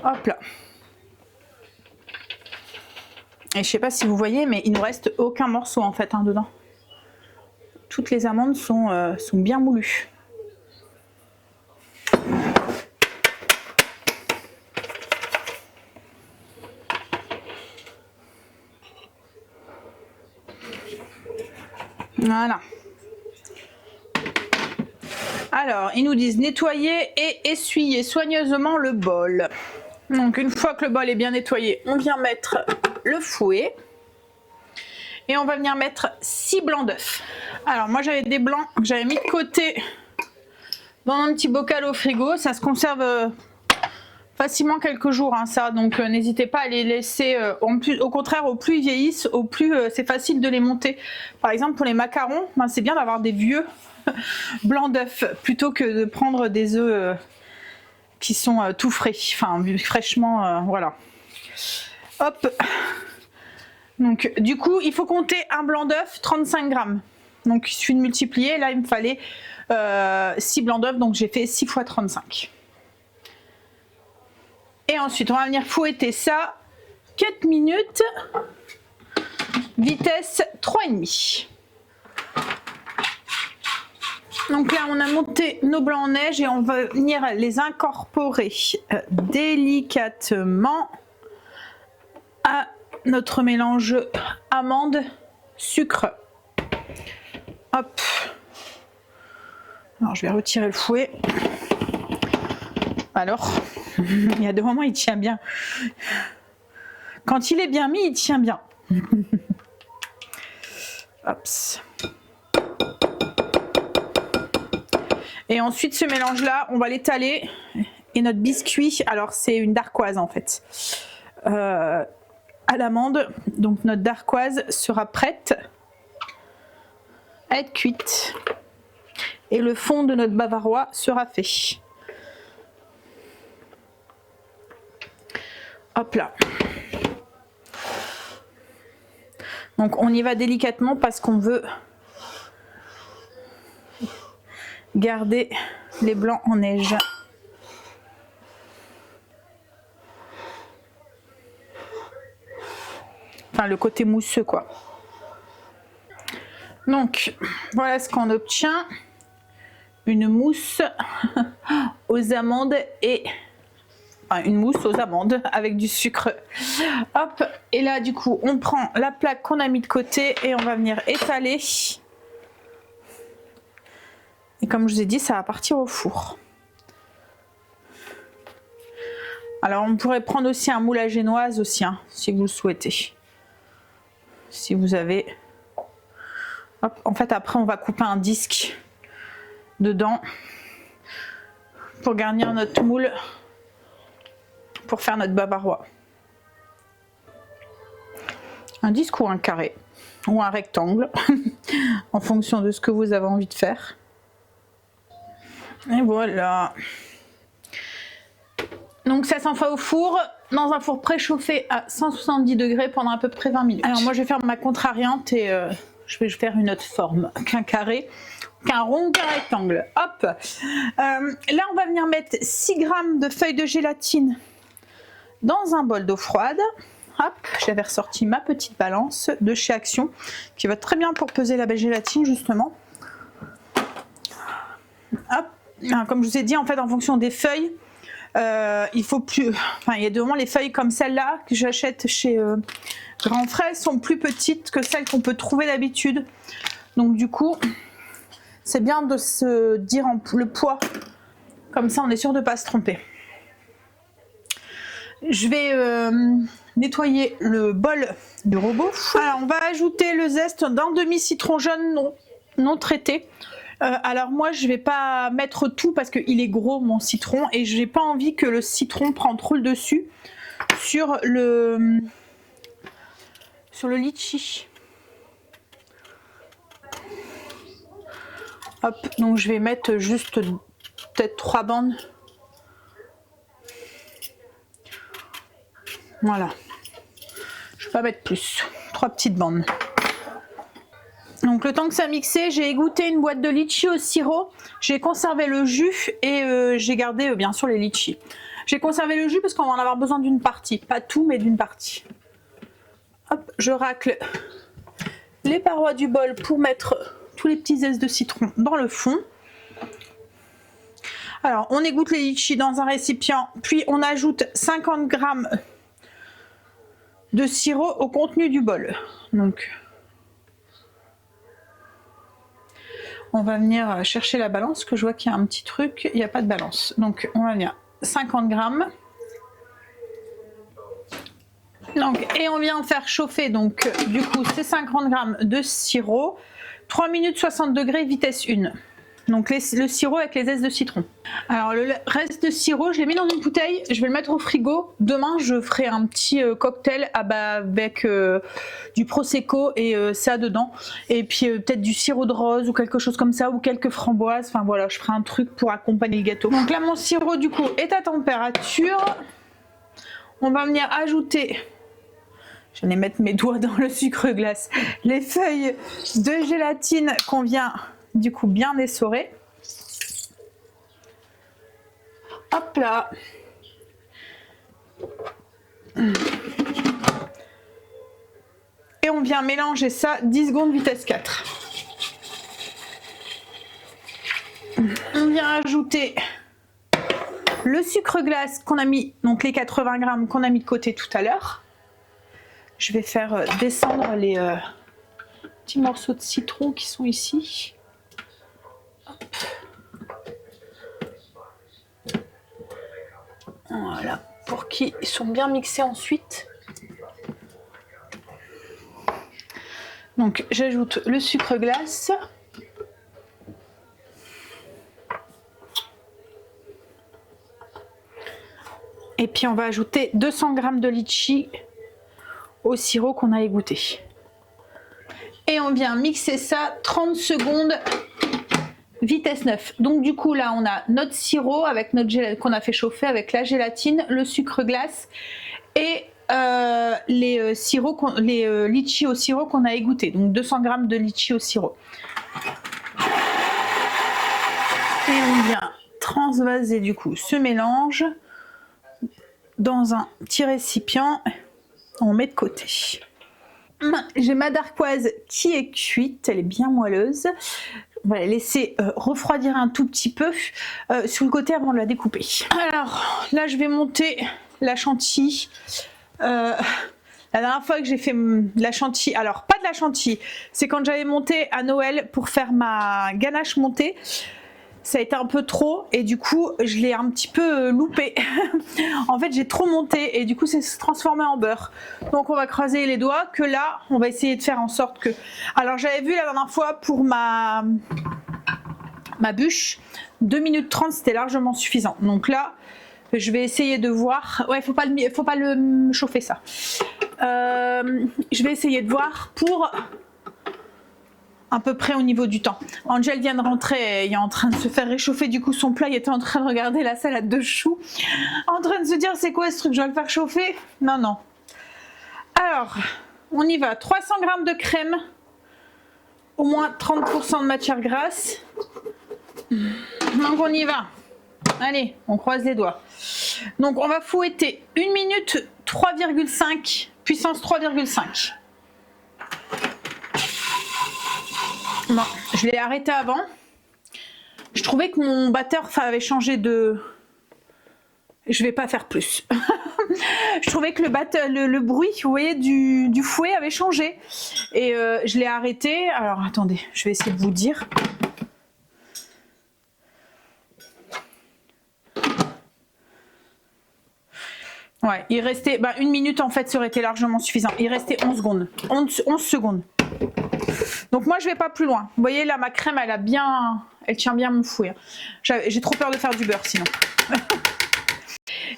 Hop là. Et je sais pas si vous voyez, mais il ne nous reste aucun morceau en fait dedans. Toutes les amandes sont bien moulues. Voilà. Alors, ils nous disent nettoyer et essuyer soigneusement le bol. Donc, une fois que le bol est bien nettoyé, on vient mettre le fouet. Et on va venir mettre 6 blancs d'œufs. Alors moi j'avais des blancs que j'avais mis de côté dans un petit bocal au frigo. Ça se conserve facilement quelques jours, hein, ça. Donc n'hésitez pas à les laisser. Au contraire, au plus ils vieillissent, au plus c'est facile de les monter. Par exemple pour les macarons, ben, c'est bien d'avoir des vieux blancs d'œufs plutôt que de prendre des œufs qui sont tout frais. Enfin fraîchement, voilà. Hop. Donc du coup il faut compter un blanc d'œuf 35 grammes. Donc il suffit de multiplier. Là il me fallait 6 blancs d'œuf, donc j'ai fait 6 x 35. Et ensuite on va venir fouetter ça 4 minutes, vitesse 3,5. Donc là on a monté nos blancs en neige et on va venir les incorporer délicatement à notre mélange amande, sucre. Hop. Alors je vais retirer le fouet. Alors, il y a des moments il tient bien. Quand il est bien mis, il tient bien. Hop. Et ensuite ce mélange là, on va l'étaler. Et notre biscuit, alors c'est une darquoise en fait. À l'amande, donc notre darquoise sera prête à être cuite et le fond de notre bavarois sera fait. Hop là. Donc on y va délicatement parce qu'on veut garder les blancs en neige. Enfin le côté mousseux quoi. Donc voilà ce qu'on obtient. Une mousse aux amandes et enfin, une mousse aux amandes avec du sucre. Hop, et là du coup on prend la plaque qu'on a mis de côté et on va venir étaler. Et comme je vous ai dit, ça va partir au four. Alors on pourrait prendre aussi un moule à génoise aussi, hein, si vous le souhaitez. Si vous avez... Hop, en fait après on va couper un disque dedans pour garnir notre moule pour faire notre bavarois. Un disque ou un carré ou un rectangle en fonction de ce que vous avez envie de faire. Et voilà. Donc ça s'envoie au four, dans un four préchauffé à 170 degrés pendant à peu près 20 minutes. Alors moi je vais faire ma contrariante et je vais faire une autre forme qu'un carré, qu'un rond, qu'un rectangle. Hop. Là on va venir mettre 6 grammes de feuilles de gélatine dans un bol d'eau froide. Hop, j'avais ressorti ma petite balance de chez Action qui va très bien pour peser la gélatine justement. Hop. Comme je vous ai dit, en fait, en fonction des feuilles, il faut plus. Enfin, il y a des moments, les feuilles comme celle-là que j'achète chez Grand Frais sont plus petites que celles qu'on peut trouver d'habitude. Donc, du coup, c'est bien de se dire le poids. Comme ça, on est sûr de ne pas se tromper. Je vais nettoyer le bol de robot. Alors, on va ajouter le zeste d'un demi-citron jaune non traité. Alors moi je vais pas mettre tout parce qu'il est gros mon citron et j'ai pas envie que le citron prenne trop le dessus sur le litchi. Hop, donc je vais mettre juste peut-être 3 bandes. Voilà. Je vais pas mettre plus. 3 petites bandes. Donc le temps que ça mixait, j'ai égoutté une boîte de litchi au sirop, j'ai conservé le jus et j'ai gardé bien sûr les litchis. J'ai conservé le jus parce qu'on va en avoir besoin d'une partie, pas tout mais d'une partie. Hop, je racle les parois du bol pour mettre tous les petits zestes de citron dans le fond. Alors on égoutte les litchis dans un récipient, puis on ajoute 50 g de sirop au contenu du bol. Donc on va venir chercher la balance, que je vois qu'il y a un petit truc, il n'y a pas de balance. Donc on va venir 50 g. Donc, et on vient faire chauffer, donc du coup c'est 50 g de sirop, 3 minutes 60 degrés, vitesse 1. Donc le sirop avec les zestes de citron. Alors le reste de sirop, je l'ai mis dans une bouteille, je vais le mettre au frigo. Demain, je ferai un petit cocktail avec du prosecco et ça dedans. Et puis peut-être du sirop de rose ou quelque chose comme ça, ou quelques framboises. Enfin voilà, je ferai un truc pour accompagner le gâteau. Donc là, mon sirop du coup est à température. On va venir ajouter, je vais mettre mes doigts dans le sucre glace, les feuilles de gélatine qu'on vient du coup bien essorer. Hop là. Et on vient mélanger ça 10 secondes vitesse 4. On vient ajouter le sucre glace qu'on a mis, donc les 80 g qu'on a mis de côté tout à l'heure. Je vais faire descendre les petits morceaux de citron qui sont ici. Hop. Voilà, pour qu'ils sont bien mixés ensuite. Donc j'ajoute le sucre glace. Et puis on va ajouter 200 g de litchi au sirop qu'on a égoutté. Et on vient mixer ça 30 secondes, vitesse 9. Donc du coup là on a notre sirop avec notre qu'on a fait chauffer avec la gélatine, le sucre glace et les litchis au sirop qu'on a égoutté. Donc 200 g de litchi au sirop. Et on vient transvaser du coup ce mélange dans un petit récipient. On met de côté. J'ai ma darquoise qui est cuite, elle est bien moelleuse. On va la laisser refroidir un tout petit peu sur le côté avant de la découper. Alors là je vais monter la chantilly. La dernière fois que j'ai fait de la chantilly, alors pas de la chantilly, c'est quand j'avais monté à Noël pour faire ma ganache montée. Ça a été un peu trop et du coup je l'ai un petit peu loupé. En fait j'ai trop monté et du coup c'est transformé en beurre. Donc on va croiser les doigts que là on va essayer de faire en sorte que... Alors j'avais vu la dernière fois pour ma bûche, 2 minutes 30 c'était largement suffisant. Donc là je vais essayer de voir... Ouais, faut pas le chauffer ça. Je vais essayer de voir pour... à peu près au niveau du temps. Angel vient de rentrer, il est en train de se faire réchauffer du coup son plat, il était en train de regarder la salade de choux, en train de se dire c'est quoi ce truc, je dois le faire chauffer? Non, non. Alors, on y va, 300 g de crème, au moins 30% de matière grasse. Donc on y va. Allez, on croise les doigts. Donc on va fouetter 1 minute 3,5, puissance 3,5. Bon, je l'ai arrêté avant. Je trouvais que mon batteur avait changé de... Je vais pas faire plus. Je trouvais que le bruit, vous voyez, du fouet avait changé. Et je l'ai arrêté. Alors attendez, je vais essayer de vous dire. Ouais, il restait... 1 minute en fait, ça aurait été largement suffisant. Il restait 11 secondes. 11 secondes. Donc moi je vais pas plus loin. Vous voyez là ma crème elle tient bien mon fouet. J'ai trop peur de faire du beurre sinon.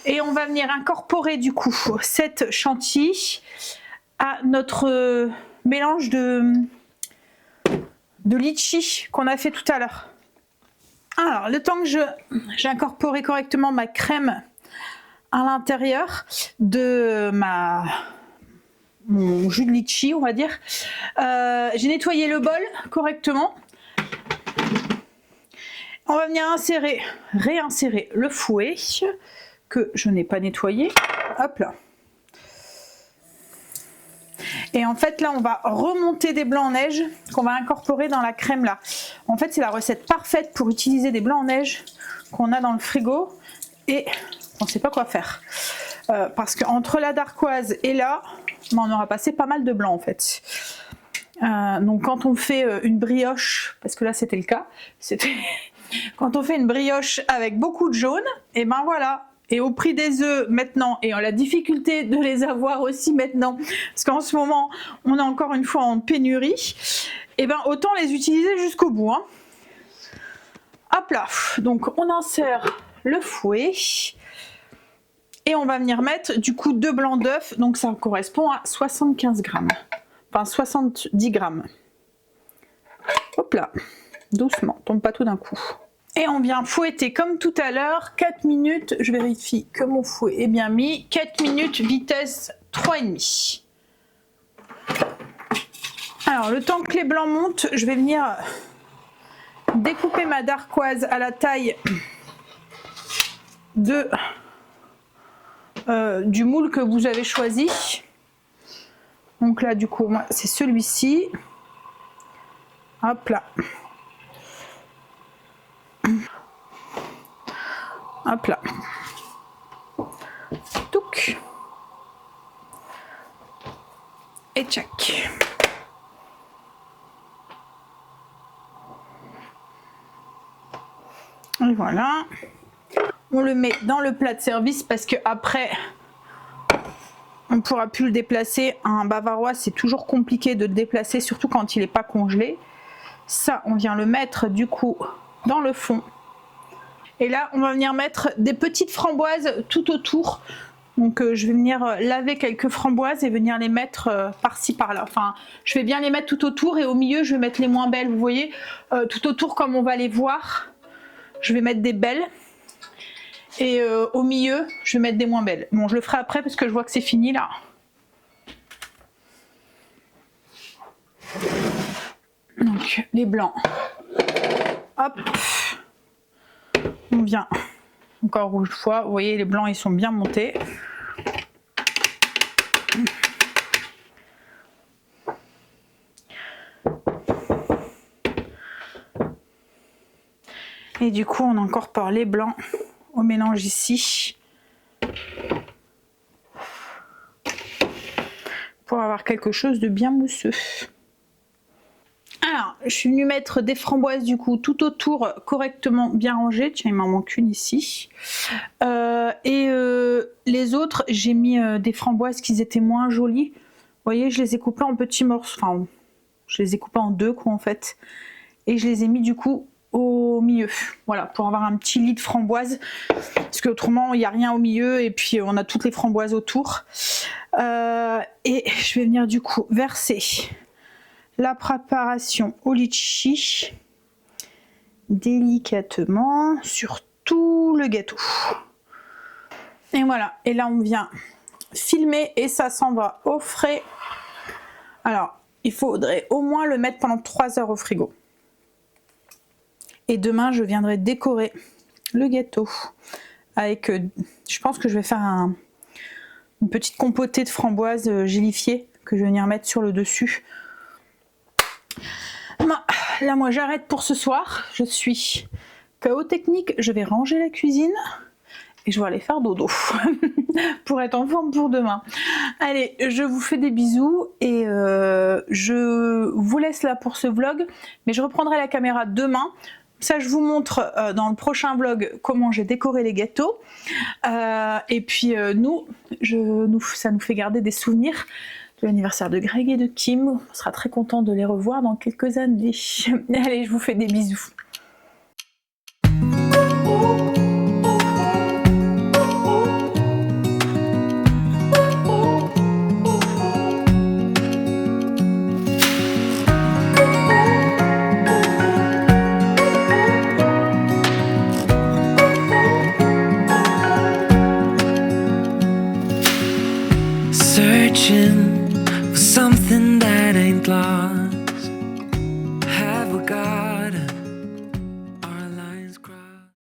Et on va venir incorporer du coup cette chantilly à notre mélange de litchi qu'on a fait tout à l'heure. Alors le temps que j'ai incorporé correctement ma crème à l'intérieur de mon jus de litchi, on va dire. J'ai nettoyé le bol correctement. On va venir réinsérer le fouet que je n'ai pas nettoyé. Hop là. Et en fait là on va remonter des blancs en neige qu'on va incorporer dans la crème là. En fait c'est la recette parfaite pour utiliser des blancs en neige qu'on a dans le frigo et on ne sait pas quoi faire. Parce qu'entre la darquoise et là, on aura passé pas mal de blanc en fait. Donc quand on fait une brioche, parce que là c'était le cas, quand on fait une brioche avec beaucoup de jaune, et ben voilà, et au prix des œufs maintenant, et en la difficulté de les avoir aussi maintenant, parce qu'en ce moment, on est encore une fois en pénurie, et ben autant les utiliser jusqu'au bout. Hein. Hop là, donc on insère le fouet, et on va venir mettre du coup 2 blancs d'œufs, donc ça correspond à 75 grammes, enfin 70 grammes. Hop là, doucement, tombe pas tout d'un coup. Et on vient fouetter comme tout à l'heure, 4 minutes, je vérifie que mon fouet est bien mis, 4 minutes vitesse 3,5. Alors le temps que les blancs montent, je vais venir découper ma darquoise à la taille de, du moule que vous avez choisi. Donc là du coup moi c'est celui-ci. Hop là. Hop là. Touc. Et tchac. Et voilà. On le met dans le plat de service parce que après on ne pourra plus le déplacer. Un bavarois, c'est toujours compliqué de le déplacer, surtout quand il n'est pas congelé. Ça, on vient le mettre du coup dans le fond. Et là, on va venir mettre des petites framboises tout autour. Donc je vais venir laver quelques framboises et venir les mettre par-ci par-là. Enfin, je vais bien les mettre tout autour et au milieu, je vais mettre les moins belles. Vous voyez, tout autour, comme on va les voir, je vais mettre des belles. Et au milieu, je vais mettre des moins belles. Bon, je le ferai après parce que je vois que c'est fini là. Donc les blancs. Hop. On vient encore rouge fois. Vous voyez, les blancs, ils sont bien montés. Et du coup, on incorpore les blancs au mélange ici. Pour avoir quelque chose de bien mousseux. Alors, je suis venue mettre des framboises du coup tout autour, correctement bien rangées. Tiens, il m'en manque une ici. Les autres, j'ai mis des framboises qui étaient moins jolies. Vous voyez, je les ai coupées en petits morceaux. Enfin, je les ai coupées en deux quoi en fait. Et je les ai mis du coup au milieu. Voilà, pour avoir un petit lit de framboises. Parce qu'autrement, il n'y a rien au milieu et puis on a toutes les framboises autour. Et je vais venir du coup verser la préparation au litchi délicatement sur tout le gâteau. Et voilà, et là on vient filmer et ça s'en va au frais. Alors, il faudrait au moins le mettre pendant 3 heures au frigo. Et demain, je viendrai décorer le gâteau avec, je pense que je vais faire une petite compotée de framboises gélifiées que je vais venir mettre sur le dessus. Là, moi, j'arrête pour ce soir. Je suis KO technique. Je vais ranger la cuisine et je vais aller faire dodo pour être en forme pour demain. Allez, je vous fais des bisous et je vous laisse là pour ce vlog. Mais je reprendrai la caméra demain. Ça, je vous montre dans le prochain vlog comment j'ai décoré les gâteaux. Et puis, ça nous fait garder des souvenirs de l'anniversaire de Greg et de Kim. On sera très content de les revoir dans quelques années. Allez, je vous fais des bisous. Searching for something that ain't lost. Have we got